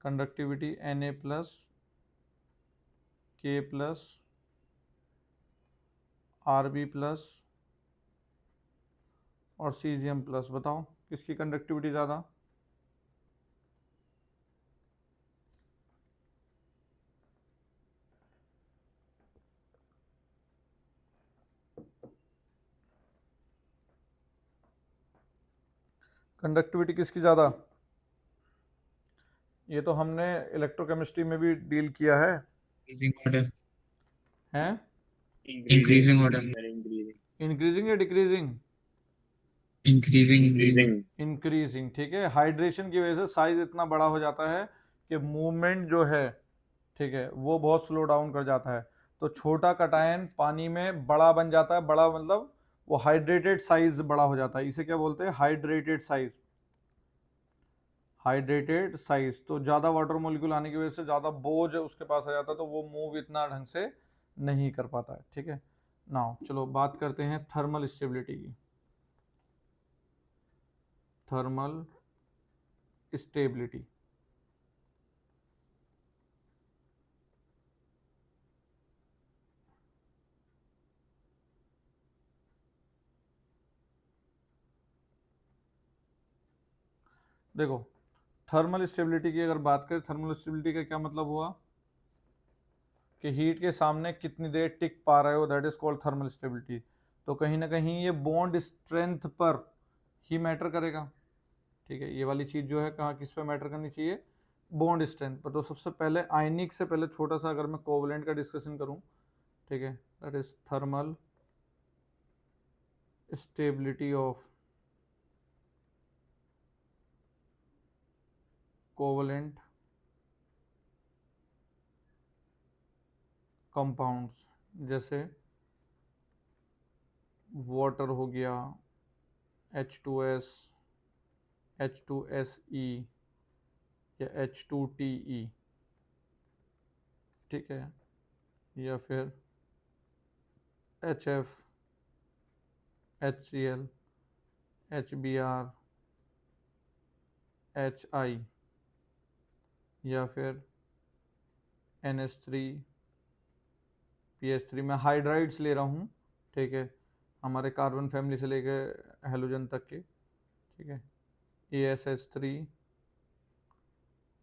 कंडक्टिविटी Na प्लस के प्लस Rb प्लस और सीजियम प्लस, बताओ किसकी कंडक्टिविटी ज़्यादा। कंडक्टिविटी किसकी ज़्यादा, ये तो हमने इलेक्ट्रोकेमिस्ट्री में भी डील किया है, इंक्रीजिंग ऑर्डर, हैं, इंक्रीजिंग ऑर्डर, इंक्रीजिंग या डिक्रीजिंग, इंक्रीजिंग, इंक्रीजिंग, ठीक है। हाइड्रेशन की वजह से साइज इतना बड़ा हो जाता है कि मूवमेंट जो है, ठीक है, वो बहुत स्लो डाउन कर जाता है। तो छोटा कटायन पानी में बड़ा बन जाता है, बड़ा मतलब वो हाइड्रेटेड साइज बड़ा हो जाता है, इसे क्या बोलते हैं, हाइड्रेटेड साइज। हाइड्रेटेड साइज, तो ज़्यादा वाटर मॉलिक्यूल आने की वजह से ज़्यादा बोझ उसके पास आ जाता है, तो वो मूव इतना ढंग से नहीं कर पाता है, ठीक है। नाउ चलो बात करते हैं थर्मल स्टेबिलिटी की। थर्मल स्टेबिलिटी, देखो थर्मल स्टेबिलिटी की अगर बात करें, थर्मल स्टेबिलिटी का क्या मतलब हुआ कि हीट के सामने कितनी देर टिक पा रहे हो, that is called thermal stability. तो कहीं ना कहीं ये बॉन्ड स्ट्रेंथ पर ही मैटर करेगा, ठीक है। ये वाली चीज़ जो है कहाँ किस पे मैटर करनी चाहिए, बॉन्ड स्ट्रेंथ पर। तो सबसे पहले आयनिक से पहले छोटा सा अगर मैं कोवलेंट का डिस्कशन करूँ, ठीक है, that is thermal stability of covalent compounds, जैसे वाटर हो गया, H2S, H2SE या H2TE, ठीक है, या फिर HF, HCl, HBr HI या फिर NH3 PH3। मैं हाइड्राइड्स ले रहा हूँ, ठीक है, हमारे कार्बन फैमिली से लेके हेलोजन तक के, ठीक है। ASH3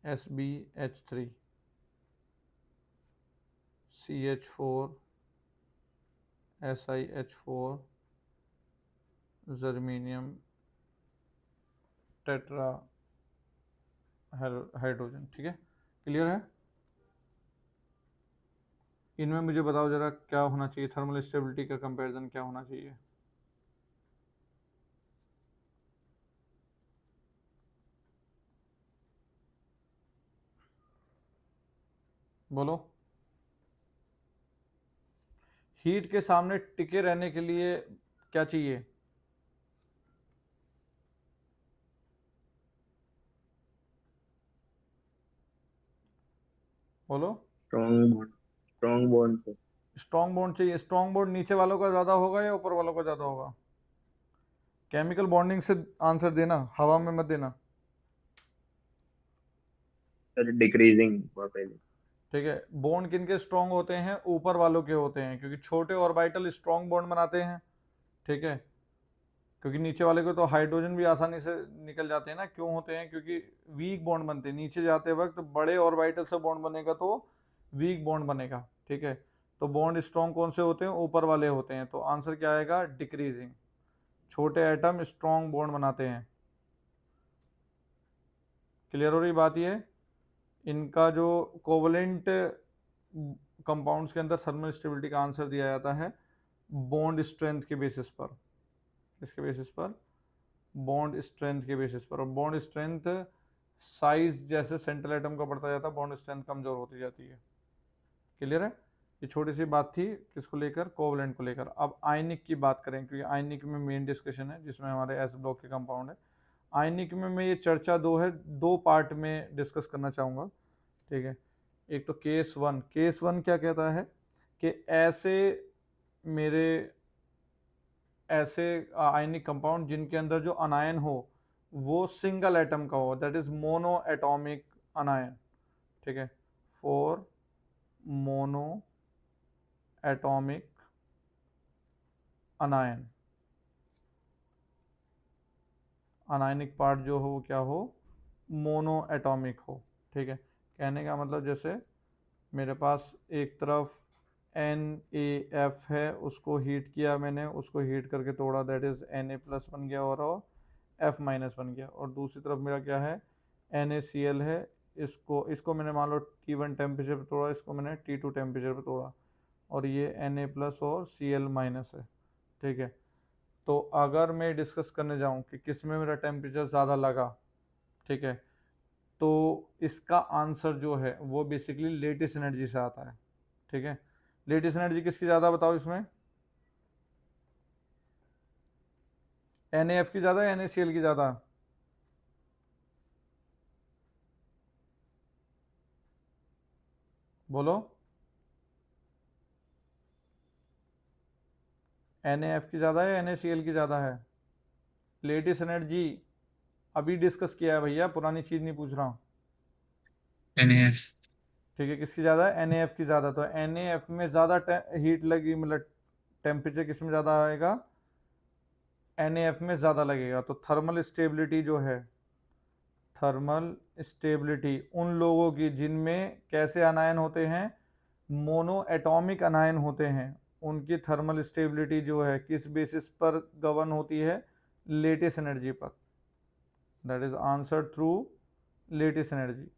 SbH3 CH4 SiH4 germanium tetra hydrogen, ठीक है। क्लियर है? इनमें मुझे बताओ जरा क्या होना चाहिए, थर्मल स्टेबिलिटी का कंपैरिजन क्या होना चाहिए? बोलो। हीट के सामने टिके रहने के लिए क्या चाहिए? बोलो। स्ट्रॉन्ग बॉन्ड से। स्ट्रॉन्ग बॉन्ड चाहिए। स्ट्रॉन्ग बॉन्ड नीचे वालों का ज़्यादा होगा या ऊपर वालों का ज़्यादा होगा? केमिकल बॉन्डिंग से आंसर देना, हवा में मत देना, सर डिक्रीजिंग पहले। ठीक है। बॉन्ड किनके स्ट्रॉन्ग होते हैं? ऊपर वालों के होते हैं, क्योंकि छोटे ऑर्बिटल स्ट्रॉन्ग बॉन्ड बनाते हैं, ठीक है। क्योंकि नीचे वाले को तो हाइड्रोजन भी आसानी से निकल जाते हैं ना। क्यों होते हैं? क्योंकि वीक बॉन्ड बनते हैं नीचे जाते वक्त, बड़े ऑर्बिटल से बॉन्ड बनेगा तो वीक बॉन्ड बनेगा, ठीक है। तो बॉन्ड स्ट्रॉन्ग कौन से होते हैं? ऊपर वाले होते हैं। तो आंसर क्या आएगा? डिक्रीजिंग। छोटे एटम स्ट्रॉन्ग बॉन्ड बनाते हैं। क्लियर हो रही बात? ये इनका जो कोवलेंट कंपाउंड्स के अंदर थर्मल स्टेबिलिटी का आंसर दिया जाता है बॉन्ड स्ट्रेंथ के बेसिस पर। किसके बेसिस पर? बॉन्ड स्ट्रेंथ के बेसिस पर। और बॉन्ड स्ट्रेंथ साइज जैसे सेंट्रल एटम का बढ़ता जाता है, बॉन्ड स्ट्रेंथ कमजोर होती जाती है। क्लियर है? ये छोटी सी बात थी किसको लेकर? कोवलेंट को लेकर। अब आयनिक की बात करें, क्योंकि आयनिक में मेन डिस्कशन है, जिसमें हमारे एस ब्लॉक के कंपाउंड है। आयनिक में मैं ये चर्चा दो पार्ट में डिस्कस करना चाहूँगा, ठीक है। एक तो केस वन क्या कहता है कि ऐसे आयनिक कंपाउंड जिनके अंदर जो अनायन हो वो सिंगल एटम का हो, दैट इज मोनो एटॉमिक अनायन, ठीक है। For mono atomic अनायन, anionic part जो हो वो क्या हो? मोनो एटॉमिक हो, ठीक है। कहने का मतलब जैसे मेरे पास एक तरफ NaF है, उसको हीट किया मैंने, उसको हीट करके तोड़ा, दैट इज Na+ बन गया और F- बन गया। और दूसरी तरफ मेरा क्या है? NaCl है, इसको मैंने मान लो T1 टेम्परेचर पे तोड़ा, इसको मैंने T2 टेम्परेचर पे तोड़ा, और ये Na+ और Cl- है, ठीक है। तो अगर मैं डिस्कस करने जाऊं कि किस में मेरा टेम्परेचर ज़्यादा लगा, ठीक है, तो इसका आंसर जो है वो बेसिकली लेटेस्ट एनर्जी से आता है, ठीक है। लेटेस्ट एनर्जी किसकी ज़्यादा बताओ इसमें? NaF की ज़्यादा या NaCl की ज़्यादा? बोलो। NaF की ज़्यादा है या NaCl की ज़्यादा है? लेटेस्ट एनर्जी अभी डिस्कस किया है भैया, पुरानी चीज़ नहीं पूछ रहा हूँ, NAF ठीक है। किसकी ज़्यादा है? NaF की ज़्यादा। तो NaF में ज़्यादा हीट लगी, मतलब टेम्परेचर किस में ज़्यादा आएगा? NaF में ज़्यादा लगेगा। तो थर्मल स्टेबिलिटी जो है, थर्मल स्टेबिलिटी उन लोगों की जिनमें कैसे अनायन होते हैं? मोनो एटॉमिक अनायन होते हैं, उनकी थर्मल स्टेबिलिटी जो है किस बेसिस पर गवर्न होती है? लेटेस्ट एनर्जी पर। That is answer through lattice energy,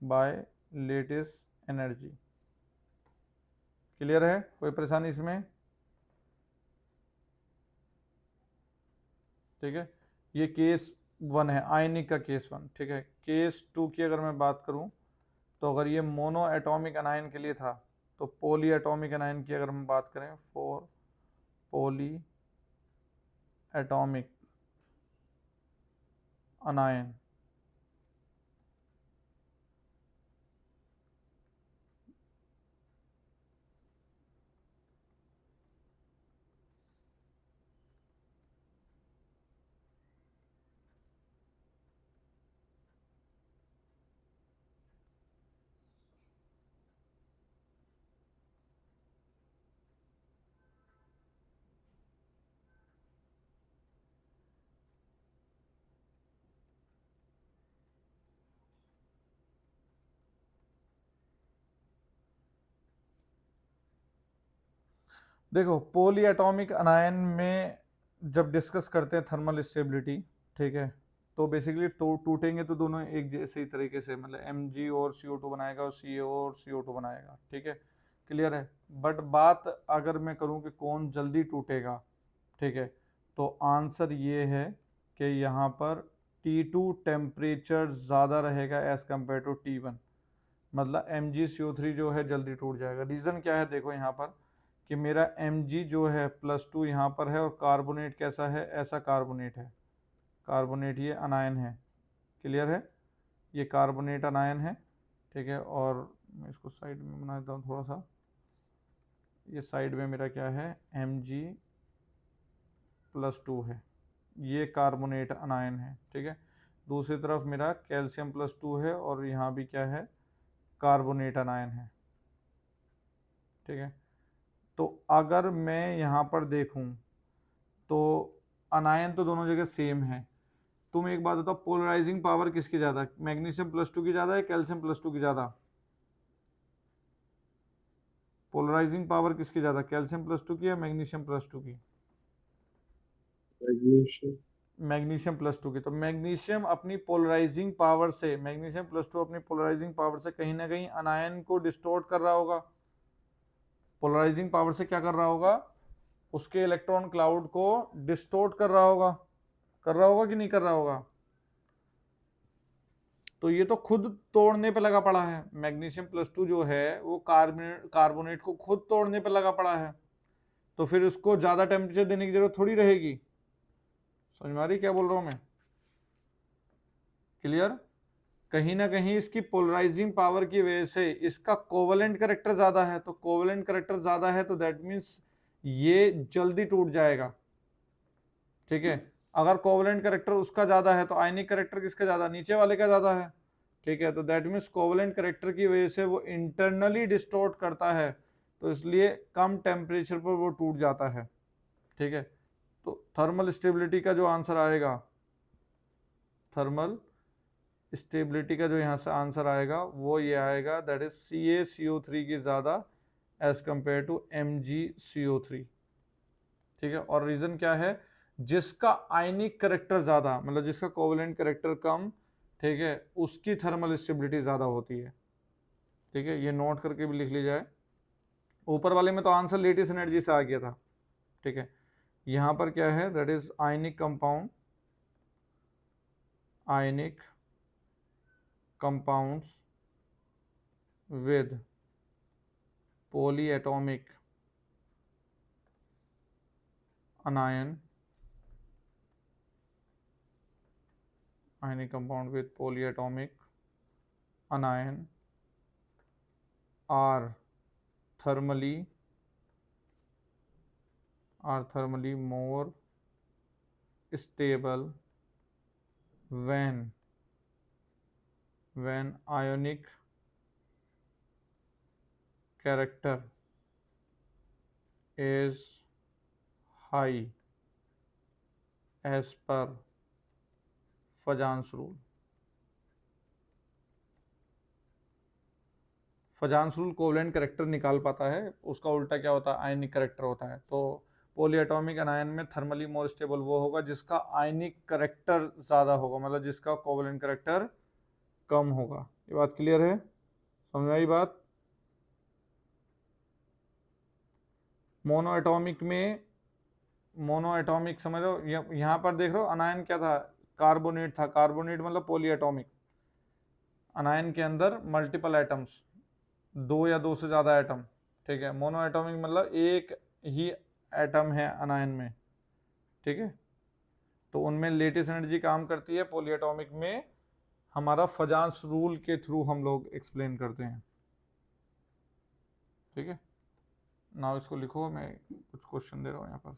by lattice energy. Clear है? कोई परेशानी इसमें? ठीक है। ये केस 1 है, आयनिक का केस 1, ठीक है। केस 2 की अगर मैं बात करूं, तो अगर ये मोनो एटॉमिक अनायन के लिए था, तो पॉली एटॉमिक अनायन की अगर हम बात करें, फॉर पॉली एटॉमिक अनायन, देखो पोली एटॉमिक अनायन में जब डिस्कस करते हैं थर्मल स्टेबिलिटी, ठीक है, तो बेसिकली टूटेंगे तो दोनों एक जैसे ही तरीके से, मतलब Mg और CO2 बनाएगा और Ca और CO2 बनाएगा, ठीक है, क्लियर है। बट बात अगर मैं करूं कि कौन जल्दी टूटेगा, ठीक है, तो आंसर ये है कि यहाँ पर T2 टेम्परेचर ज़्यादा रहेगा एज़ कम्पेयर टू T1, मतलब MgCO3 जो है जल्दी टूट जाएगा। रीज़न क्या है, देखो यहाँ पर कि मेरा Mg जो है +2 यहाँ पर है और कार्बोनेट कैसा है, ऐसा कार्बोनेट है, कार्बोनेट ये अनायन है, क्लियर है, ये कार्बोनेट अनायन है, ठीक है। और मैं इसको साइड में बना देता हूँ थोड़ा सा, ये साइड में मेरा क्या है Mg+2 है, ये कार्बोनेट अनायन है, ठीक है। दूसरी तरफ मेरा कैल्शियम +2 है और यहाँ भी क्या है, कार्बोनेट अनायन है, ठीक है। तो अगर मैं यहाँ पर देखूँ तो अनायन तो दोनों जगह सेम है। तुम एक बात बताओ, पोलराइजिंग पावर किसकी ज़्यादा, मैग्नीशियम +2 की ज़्यादा है, कैल्शियम +2 की ज़्यादा? पोलराइजिंग पावर किसकी ज़्यादा, कैल्शियम +2 की या मैग्नीशियम +2 की? मैग्नीशियम। मैग्नीशियम +2 की। तो मैग्नीशियम अपनी पोलराइजिंग पावर से, मैग्नीशियम +2 अपनी पोलराइजिंग पावर से कहीं ना कहीं अनायन को डिस्टोर्ट कर रहा होगा। पोलराइजिंग पावर से क्या कर रहा होगा, उसके इलेक्ट्रॉन क्लाउड को डिस्टोर्ट कर रहा होगा, कर रहा होगा कि नहीं कर रहा होगा? तो ये तो खुद तोड़ने पे लगा पड़ा है, मैग्नीशियम +2 जो है वो कार्बोनेट को खुद तोड़ने पे लगा पड़ा है, तो फिर उसको ज़्यादा टेम्परेचर देने की जरूरत थोड़ी रहेगी। समझ में आ रही क्या बोल रहा हूँ मैं, क्लियर? कहीं ना कहीं इसकी पोलराइजिंग पावर की वजह से इसका कोवेलेंट करेक्टर ज़्यादा है, तो कोवेलेंट करेक्टर ज़्यादा है तो दैट मीन्स ये जल्दी टूट जाएगा, ठीक है। अगर कोवेलेंट करेक्टर उसका ज़्यादा है तो आयनिक करेक्टर किसका ज़्यादा, नीचे वाले का ज़्यादा है, ठीक है। तो दैट मीन्स कोवेलेंट करेक्टर की वजह से वो इंटरनली डिस्टोर्ट करता है, तो इसलिए कम टेम्परेचर पर वो टूट जाता है, ठीक है। तो थर्मल स्टेबिलिटी का जो आंसर आएगा, थर्मल स्टेबिलिटी का जो यहाँ से आंसर आएगा वो ये आएगा, दैट इज CaCO3 की ज़्यादा एज कंपेयर टू MgCO3, ठीक है। और रीज़न क्या है, जिसका आयनिक करेक्टर ज़्यादा, मतलब जिसका कोवेलेंट करेक्टर कम, ठीक है, उसकी थर्मल स्टेबिलिटी ज़्यादा होती है, ठीक है। ये नोट करके भी लिख ली जाए। ऊपर वाले में तो आंसर लेटेस्ट एनर्जी से आ गया था, ठीक है। यहाँ पर क्या है, that is ionic compound, ionic compounds with polyatomic anion, ionic compound with polyatomic anion are thermally more stable when ionic character is high as per फजान्स rule. फजान्स rule covalent character निकाल पाता है, उसका उल्टा क्या होता है, आयनिक करेक्टर होता है। तो पॉलीएटॉमिक अनायन में थर्मली मोर स्टेबल वो होगा जिसका आयनिक करेक्टर ज़्यादा होगा, मतलब जिसका कोवेलेंट करेक्टर कम होगा। ये बात क्लियर है, समझ आई बात? मोनो एटॉमिक समझ लो, यहाँ पर देख रहे हो अनायन क्या था, कार्बोनेट था, कार्बोनेट मतलब पॉलीएटॉमिक। अनायन के अंदर मल्टीपल एटम्स, दो या दो से ज़्यादा एटम, ठीक है। मोनो एटॉमिक मतलब एक ही एटम है अनायन में, ठीक है। तो उनमें लेटेस्ट एनर्जी काम करती है, पॉलीएटॉमिक में हमारा फजान्स रूल के थ्रू हम लोग एक्सप्लेन करते हैं, ठीक है। नाउ इसको लिखो, मैं कुछ क्वेश्चन दे रहा हूँ यहाँ पर।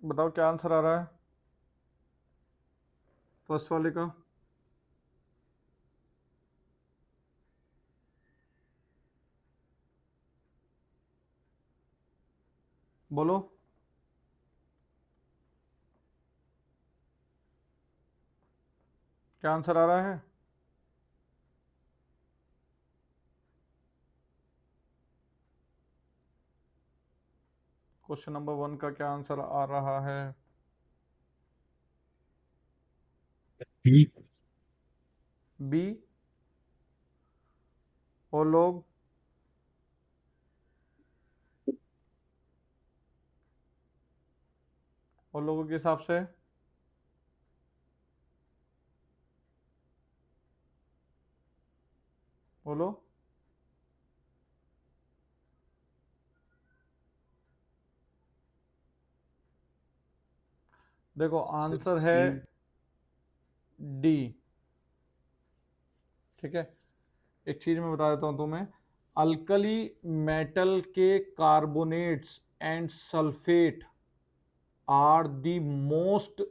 बताओ क्या आंसर आ रहा है फर्स्ट वाले का। बोलो। क्या आंसर आ रहा है? क्वेश्चन नंबर 1 का क्या आंसर आ रहा है? बी। बी। और लोग? और लोगों के हिसाब से? बोलो। देखो सर आंसर है सी। डी। ठीक है, एक चीज मैं बता देता हूं तुम्हें। अल्कली मेटल के carbonates and sulphate are the most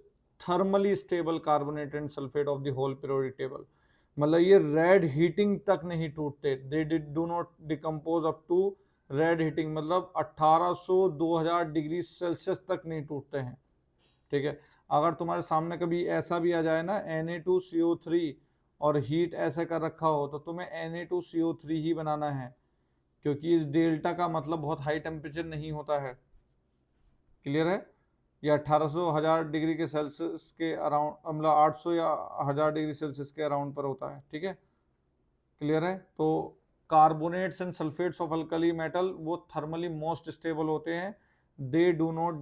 thermally stable carbonate and sulphate of the whole periodic table. मतलब ये रेड हीटिंग तक नहीं टूटते, they do not decompose up to red heating, मतलब 1800 2000 डिग्री सेल्सियस तक नहीं टूटते हैं। ठीक है, अगर तुम्हारे सामने कभी ऐसा भी आ जाए ना Na2CO3 और हीट ऐसे कर रखा हो तो तुम्हें Na2CO3 ही बनाना है, क्योंकि इस डेल्टा का मतलब बहुत हाई टेम्परेचर नहीं होता है। क्लियर है? ये 1800 1000 डिग्री के सेल्सियस के अराउंड, मतलब 800 या 1000 डिग्री सेल्सियस के अराउंड पर होता है। ठीक है, क्लियर है? तो carbonates and sulphates of alkali metal वो थर्मली मोस्ट स्टेबल होते हैं, they do not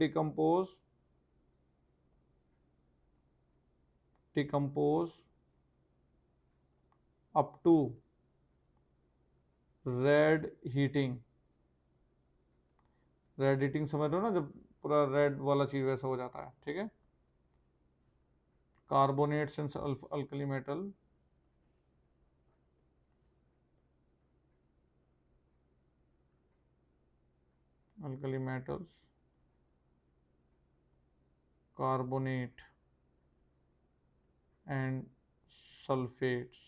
decompose up to red heating. Red heating समझ रहे हो ना, जब पूरा रेड वाला चीज वैसा हो जाता है। ठीक है, carbonates and alkali metal alkali metals carbonate and sulphates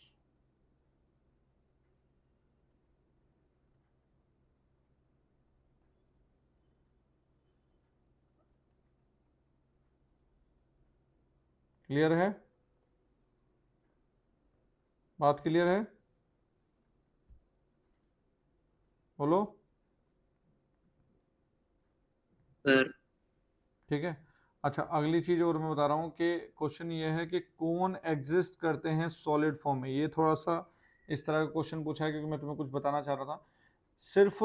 clear है? बात क्लियर है? बोलो। सर ठीक है, अच्छा अगली चीज और मैं बता रहा हूँ कि क्वेश्चन ये है कि कौन एग्जिस्ट करते हैं सॉलिड फॉर्म में। ये थोड़ा सा इस तरह का क्वेश्चन पूछा है क्योंकि मैं तुम्हें कुछ बताना चाह रहा था। सिर्फ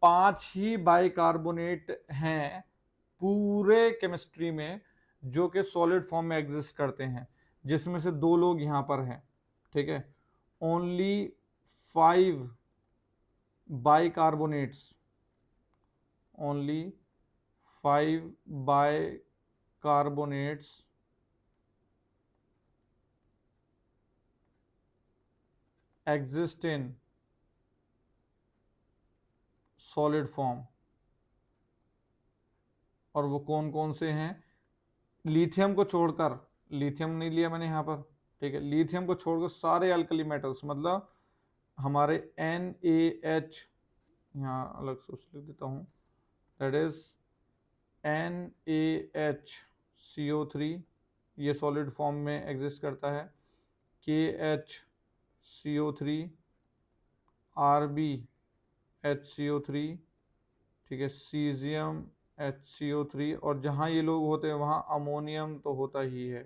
5 ही बाइकार्बोनेट हैं पूरे केमिस्ट्री में जो कि सॉलिड फॉर्म में एग्जिस्ट करते हैं, जिसमें से 2 लोग यहाँ पर हैं। ठीक है, only 5 bicarbonates, only 5 bicarbonates exist in solid form। और वो कौन कौन से हैं? लिथियम को छोड़कर, लिथियम नहीं लिया मैंने यहाँ पर। ठीक है, लिथियम को छोड़कर सारे अल्कली मेटल्स, मतलब हमारे NaH, यहाँ अलग से उसे लिख देता हूँ, दैट इज NaHCO3, ये सॉलिड फॉर्म में एग्जिस्ट करता है। KHCO3, RbHCO3, ठीक है, सीजियम HCO3, और जहाँ ये लोग होते हैं वहाँ अमोनियम तो होता ही है।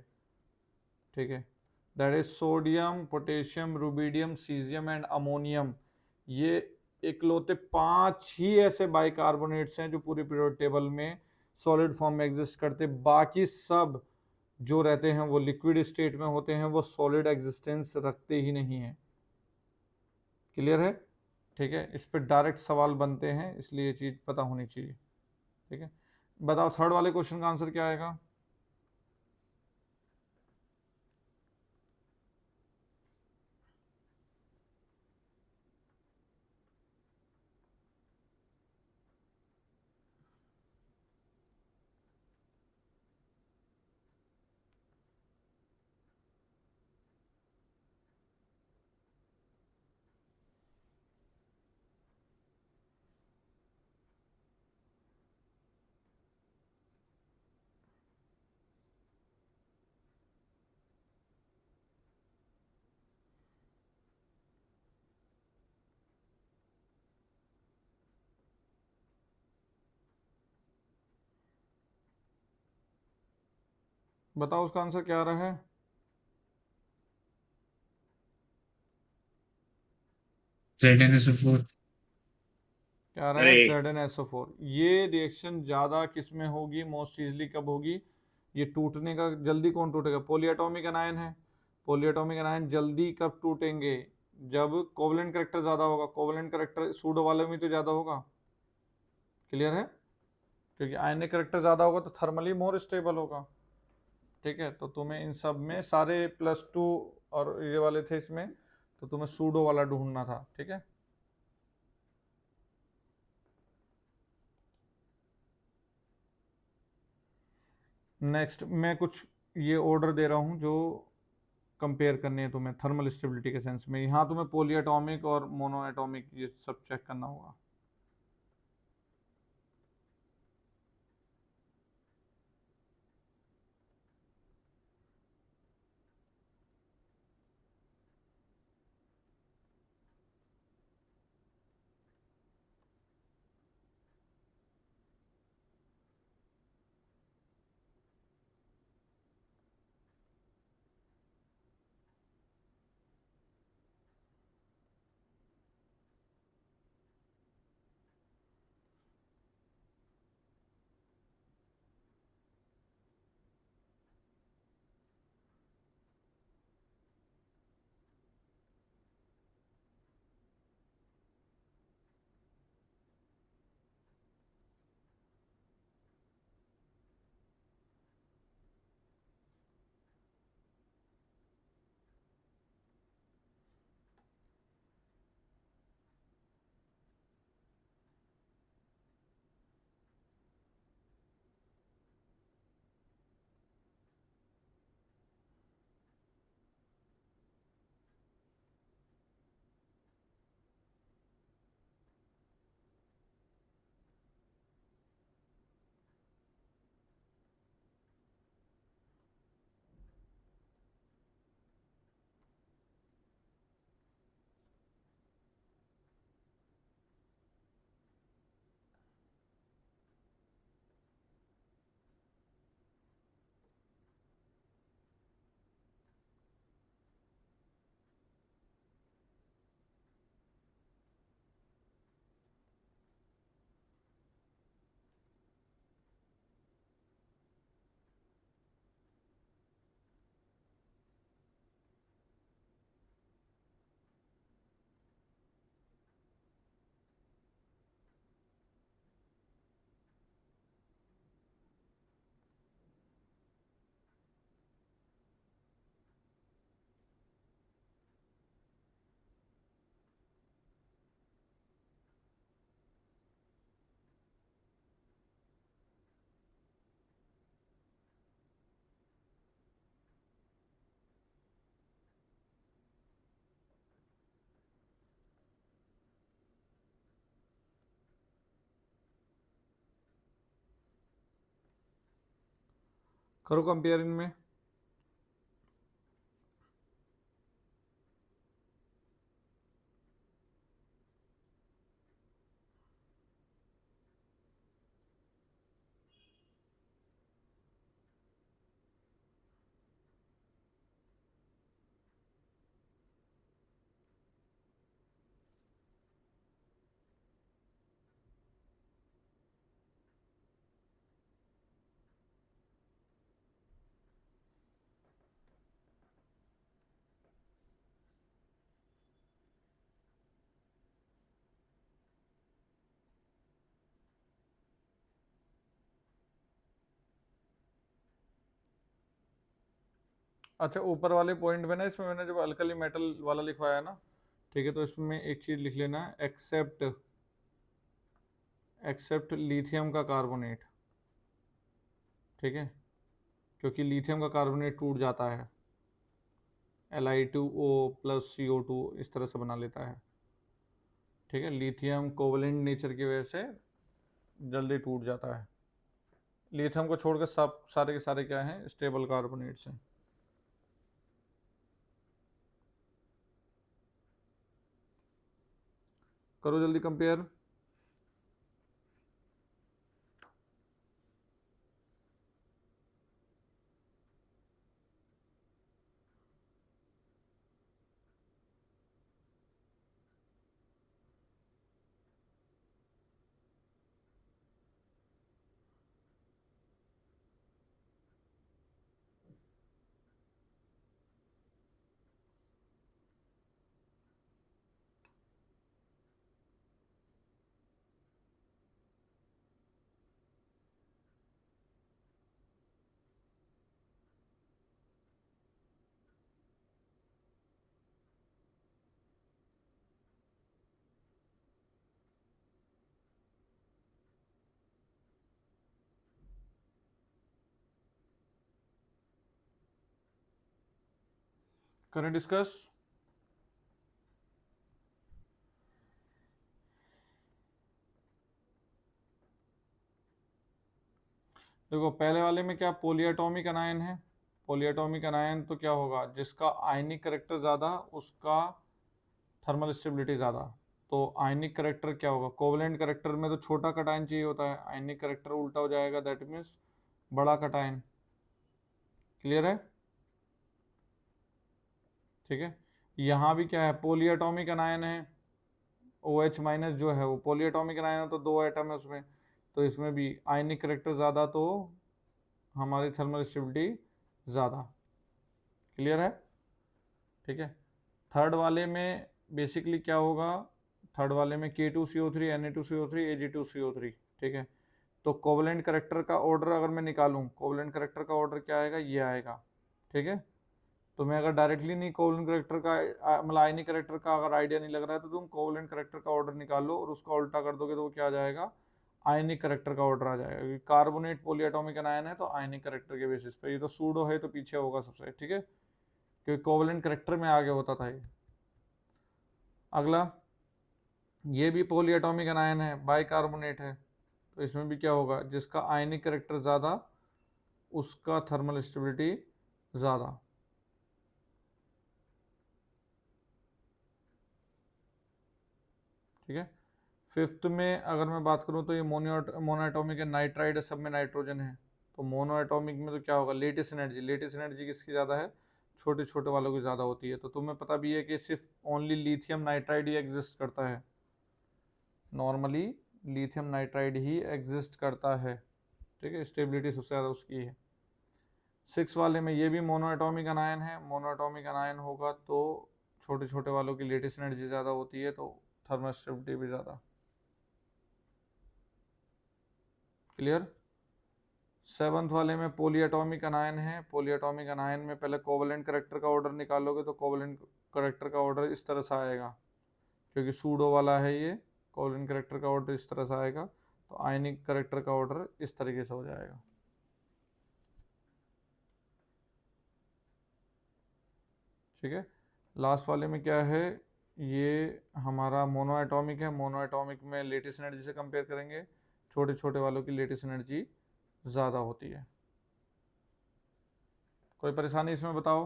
ठीक है, that is sodium potassium rubidium caesium and ammonium. ये इकलौते 5 ही ऐसे बाइकार्बोनेट्स हैं जो पूरे पीरियोडिक टेबल में सॉलिड फॉर्म में एग्जिस्ट करते। बाकी सब जो रहते हैं वो लिक्विड स्टेट में होते हैं, वो सॉलिड एग्जिस्टेंस रखते ही नहीं हैं। क्लियर है? ठीक है, इस पर डायरेक्ट सवाल बनते हैं, इसलिए ये चीज़ पता होनी चाहिए। ठीक है, बताओ थर्ड वाले क्वेश्चन का आंसर क्या आएगा? बताओ उसका आंसर क्या आ रहा है? ZnSO4। क्या आ रहा है? ZnSO4। ये रिएक्शन ज़्यादा किस में होगी, मोस्ट ईजिली कब होगी? ये टूटने का जल्दी कौन टूटेगा? पॉलीएटॉमिक एनायन है। पॉलीएटॉमिक एनायन जल्दी कब टूटेंगे? जब कोवलेंट करेक्टर ज़्यादा होगा। कोवलेंट करेक्टर सूडो वाले में तो ज़्यादा होगा। क्लियर है? क्योंकि आयनिक करेक्टर ज़्यादा होगा तो थर्मली मोर स्टेबल होगा। ठीक है, तो तुम्हें इन सब में सारे +2 और ये वाले थे इसमें, तो तुम्हें सूडो वाला ढूंढना था। ठीक है, नेक्स्ट मैं कुछ ये ऑर्डर दे रहा हूँ जो कंपेयर करने हैं तुम्हें थर्मल स्टेबिलिटी के सेंस में। यहाँ तुम्हें पोली एटॉमिक और मोनो एटॉमिक ये सब चेक करना होगा। करो कंपेयर इनमें। अच्छा, ऊपर वाले पॉइंट में ना, इसमें मैंने जब अल्कली मेटल वाला लिखवाया ना, ठीक है, तो इसमें एक चीज़ लिख लेना, एक्सेप्ट एक्सेप्ट लिथियम का कार्बोनेट। ठीक है, क्योंकि लिथियम का कार्बोनेट टूट जाता है, Li2O+CO2 इस तरह से बना लेता है। ठीक है, लिथियम कोवलेंट नेचर की वजह से जल्दी टूट जाता है। लिथियम को छोड़कर सब सारे के सारे क्या हैं, स्टेबल कार्बोनेट्स हैं। करो जल्दी कंपेयर। करें डिस्कस। देखो पहले वाले में क्या पॉलीएटॉमिक अनायन है, पॉलीएटॉमिक अनायन तो क्या होगा, जिसका आयनिक करेक्टर ज़्यादा उसका थर्मल स्टेबिलिटी ज़्यादा। तो आयनिक करेक्टर क्या होगा, कोवलेंट करेक्टर में तो छोटा कटायन चाहिए होता है, आयनिक करेक्टर उल्टा हो जाएगा, दैट मीन्स बड़ा कटायन। क्लियर है? ठीक है। यहाँ भी क्या है, पॉलीएटॉमिक अनायन है, OH माइनस जो है वो पॉलीएटॉमिक अनायन है, तो 2 एटम है उसमें, तो इसमें भी आयनिक करेक्टर ज़्यादा तो हमारी थर्मल स्टेबिलिटी ज़्यादा। क्लियर है? ठीक है। थर्ड वाले में बेसिकली क्या होगा, थर्ड वाले में K2CO3 Na2CO3 Ag2CO3। ठीक है। तो कोवलेंट करेक्टर का ऑर्डर अगर मैं निकालूं, कोवलेंट करेक्टर का ऑर्डर क्या आएगा, ये आएगा। ठीक है। तो मैं अगर डायरेक्टली नहीं कोवलेंट करेक्टर का मतलब आयनिक करेक्टर का अगर आइडिया नहीं लग रहा है, तो तुम कोवलेंट करेक्टर का ऑर्डर निकाल लो और उसका उल्टा कर दोगे तो वो क्या आ जाएगा, आयनिक करेक्टर का ऑर्डर आ जाएगा। क्योंकि कार्बोनेट पॉलीएटॉमिक अनायन है तो आयनिक करेक्टर के बेसिस पे, ये तो सूडो है तो पीछे होगा सबसे। ठीक है, क्योंकि कोवलेंट करेक्टर में आगे होता था ये। अगला, ये भी पॉलीएटॉमिक अनायन है, बाइकार्बोनेट है, तो इसमें भी क्या होगा, जिसका आयनिक करेक्टर ज़्यादा उसका थर्मल स्टेबिलिटी ज़्यादा। ठीक है। फिफ्थ में अगर मैं बात करूं तो ये मोनोएटॉमिक है, नाइट्राइड है, सब में नाइट्रोजन है। तो मोनोएटॉमिक में तो क्या होगा, लेटेस्ट एनर्जी, लेटेस्ट एनर्जी किसकी ज़्यादा है, छोटे छोटे वालों की ज़्यादा होती है। तो तुम्हें पता भी है कि सिर्फ ओनली लिथियम नाइट्राइड ही एग्जिस्ट करता है, नॉर्मली लिथियम नाइट्राइड ही एग्जिस्ट करता है। ठीक है, स्टेबिलिटी सबसे ज़्यादा उसकी है। 6 वाले में ये भी मोनोएटॉमिक अनायन है, मोनोएटॉमिक अनायन होगा तो छोटे छोटे वालों की लेटेस्ट एनर्जी ज़्यादा होती है, तो थर्मल स्टेबिलिटी भी ज़्यादा। क्लियर? 7th वाले में पॉलीएटॉमिक अनायन है, पॉलीएटॉमिक अनायन में पहले कोवलेंट करेक्टर का ऑर्डर निकालोगे तो कोवलेंट करेक्टर का ऑर्डर इस तरह से आएगा, क्योंकि सूडो वाला है ये, कोवलेंट करेक्टर का ऑर्डर इस तरह से आएगा, तो आयनिक करेक्टर का ऑर्डर इस तरीके से हो जाएगा। ठीक है। लास्ट वाले में क्या है, ये हमारा मोनोएटॉमिक है, मोनोएटॉमिक में लेटेस्ट एनर्जी से कंपेयर करेंगे, छोटे छोटे वालों की लेटेस्ट एनर्जी ज़्यादा होती है। कोई परेशानी इसमें बताओ?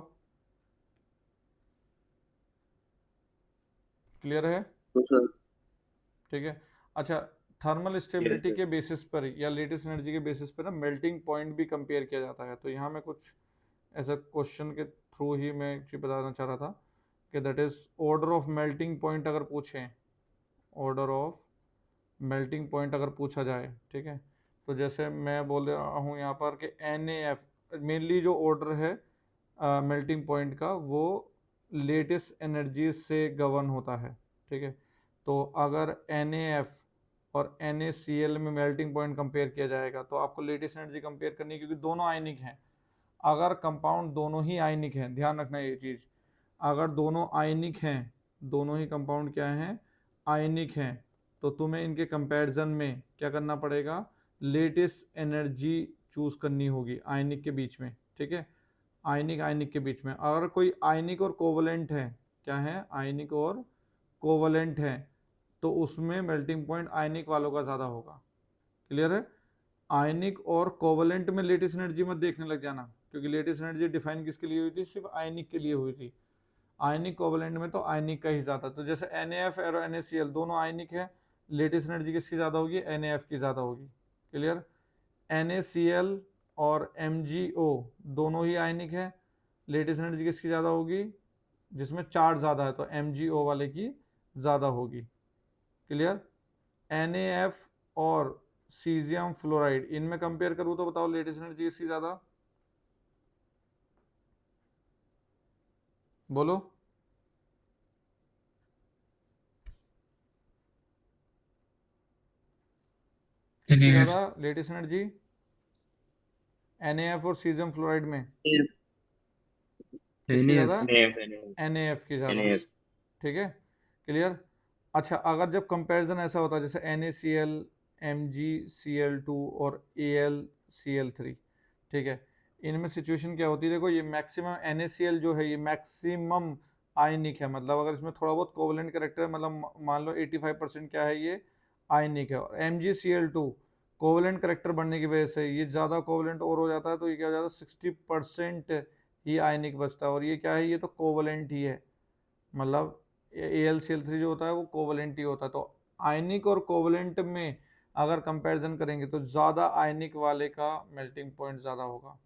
क्लियर है? तो सर ठीक है। अच्छा, थर्मल स्टेबिलिटी के बेसिस पर या लेटेस्ट एनर्जी के बेसिस पर ना मेल्टिंग पॉइंट भी कंपेयर किया जाता है। तो यहाँ मैं कुछ ऐसा क्वेश्चन के थ्रू ही मैं चीज़ बताना चाह रहा था कि that is order of melting point अगर पूछें, ऑर्डर ऑफ मेल्टिंग पॉइंट अगर पूछा जाए, ठीक है, तो जैसे मैं बोल रहा हूँ यहाँ पर कि NaF मेनली जो ऑर्डर है मेल्टिंग पॉइंट का, वो लेटेस्ट एनर्जी से गवर्न होता है। ठीक है। तो अगर NaF और NaCl में मेल्टिंग पॉइंट कंपेयर किया जाएगा तो आपको लेटेस्ट एनर्जी कंपेयर करनी है, क्योंकि दोनों आयनिक हैं। अगर कंपाउंड दोनों ही आयनिक हैं, ध्यान रखना ये चीज़, अगर दोनों आयनिक हैं, दोनों ही कंपाउंड क्या हैं, आयनिक हैं, तो तुम्हें इनके कंपैरिजन में क्या करना पड़ेगा, लेटेस्ट एनर्जी चूज़ करनी होगी आयनिक के बीच में। ठीक है, आयनिक आयनिक के बीच में। अगर कोई आयनिक और कोवलेंट है, क्या है, आयनिक और कोवलेंट है, तो उसमें मेल्टिंग पॉइंट आयनिक वालों का ज़्यादा होगा। क्लियर है? आयनिक और कोवलेंट में लेटेस्ट एनर्जी मत देखने लग जाना, क्योंकि लेटेस्ट एनर्जी डिफाइन किसके लिए हुई थी, सिर्फ आयनिक के लिए हुई थी। आयनिक कोवलेंट में तो आयनिक का ही ज़्यादा। तो जैसे NaF और NaCl दोनों आयनिक है, लेटेस्ट एनर्जी किसकी ज़्यादा होगी, NaF की ज़्यादा होगी। क्लियर? NaCl और MgO दोनों ही आयनिक है, लेटेस्ट एनर्जी किसकी ज़्यादा होगी, जिसमें चार्ज ज़्यादा है तो MgO वाले की ज़्यादा होगी। क्लियर? NaF और सीजियम फ्लोराइड, इनमें कंपेयर करूँ तो बताओ लेटेस्ट एनर्जी किसकी ज़्यादा, बोलो। किसकी NaF ज़्यादा लेटेस्ट एनर्जी, NaF और सीजियम फ्लोराइड में किसकी NaF ज़्यादा, NaF की ज़्यादा। ठीक है। क्लियर? अच्छा, अगर जब कंपैरिजन ऐसा होता है जैसे NaCl MgCl2 और AlCl3, ठीक है, इनमें सिचुएशन क्या होती है, देखो ये मैक्सिमम NaCl जो है ये मैक्सिमम आयनिक है, मतलब अगर इसमें थोड़ा बहुत कोवलेंट करेक्टर है, मतलब मान लो 85% क्या है ये आयनिक है। और MgCl2 कोवलेंट करेक्टर बढ़ने की वजह से ये ज़्यादा कोवलेंट और हो जाता है, तो ये क्या हो जाता है 60% ही आयनिक बचता है। और ये क्या है, ये तो कोवलेंट ही है, मतलब AlCl3 जो होता है वो कोवलेंट ही होता है। तो आयनिक और कोवलेंट में अगर कंपैरिजन करेंगे तो ज़्यादा आयनिक वाले का मेल्टिंग पॉइंट ज़्यादा होगा।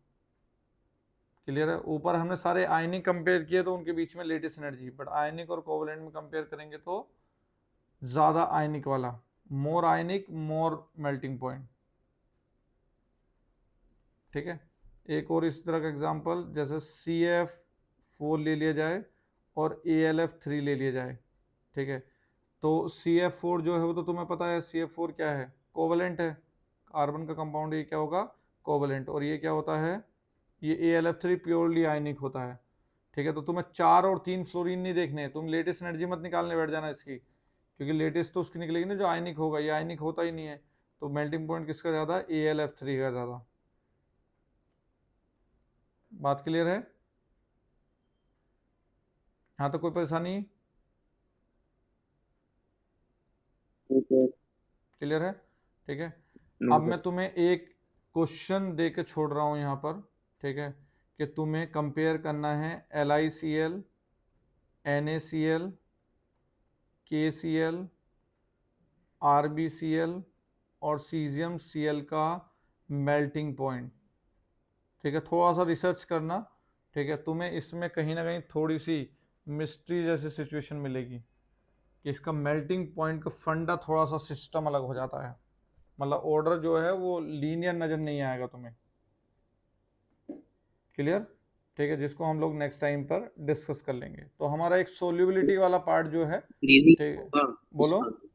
क्लियर है? ऊपर हमने सारे आयनिक कंपेयर किए तो उनके बीच में लेटेस्ट एनर्जी, बट आयनिक और कोवलेंट में कंपेयर करेंगे तो ज़्यादा आयनिक वाला, मोर आयनिक मोर मेल्टिंग पॉइंट। ठीक है, एक और इस तरह का एग्जांपल, जैसे CF4 ले लिया जाए और AlF3 ले लिया जाए। ठीक है, तो CF4 जो है वो तो तुम्हें पता है, CF4 क्या है, कोवलेंट है, कार्बन का कंपाउंड, ये क्या होगा, कोवलेंट। और ये क्या होता है, ये AlF3 प्योरली आयनिक होता है। ठीक है, तो तुम्हें 4 और 3 फ्लोरीन नहीं देखने, तुम लेटेस्ट एनर्जी मत निकालने बैठ जाना इसकी, क्योंकि लेटेस्ट तो उसकी निकलेगी ना जो आयनिक होगा, ये आयनिक होता ही नहीं है। तो मेल्टिंग पॉइंट किसका ज़्यादा, AlF3 का ज़्यादा। बात क्लियर है? हाँ, तो कोई परेशानी? क्लियर है? ठीक है, अब मैं तुम्हें एक क्वेश्चन दे के छोड़ रहा हूँ यहाँ पर। ठीक है, कि तुम्हें कंपेयर करना है LiCl, NaCl, KCl, RbCl और सीजियम Cl का मेल्टिंग पॉइंट। ठीक है, थोड़ा सा रिसर्च करना। ठीक है, तुम्हें इसमें कहीं ना कहीं थोड़ी सी मिस्ट्री जैसी सिचुएशन मिलेगी कि इसका मेल्टिंग पॉइंट का फंडा थोड़ा सा सिस्टम अलग हो जाता है, मतलब ऑर्डर जो है वो लीनियर नज़र नहीं आएगा तुम्हें। क्लियर? ठीक है, जिसको हम लोग नेक्स्ट टाइम पर डिस्कस कर लेंगे। तो हमारा एक सोल्यूबिलिटी वाला पार्ट जो है, इंक्रीजिंग ठीक होगा बोलो इसका,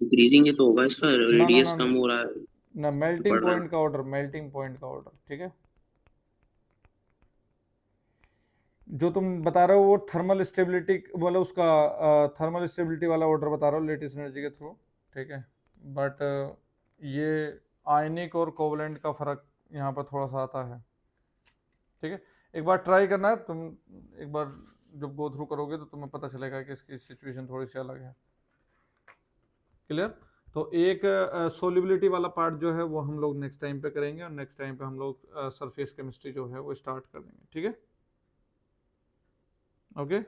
इंक्रीजिंग तो होगा इसका, ना ना रेडियस ना कम हो रहा है ना, तो मेल्टिंग बढ़ रहा है। पॉइंट का ऑर्डर, मेल्टिंग पॉइंट का ऑर्डर। ठीक है, जो तुम बता रहे हो वो थर्मल स्टेबिलिटी वाला, उसका थर्मल स्टेबिलिटी वाला ऑर्डर बता रहा हो लेटेस्ट एनर्जी के थ्रू। ठीक है, बट ये आयनिक और कोवलेंट का फर्क यहाँ पर थोड़ा सा आता है। ठीक है, एक बार ट्राई करना है तुम, एक बार जब गो थ्रू करोगे तो तुम्हें पता चलेगा कि इसकी सिचुएशन थोड़ी सी अलग है। क्लियर? तो एक सोल्युबिलिटी वाला पार्ट जो है वो हम लोग नेक्स्ट टाइम पे करेंगे, और नेक्स्ट टाइम पे हम लोग सरफेस केमिस्ट्री जो है वो स्टार्ट कर देंगे। ठीक है, ओके।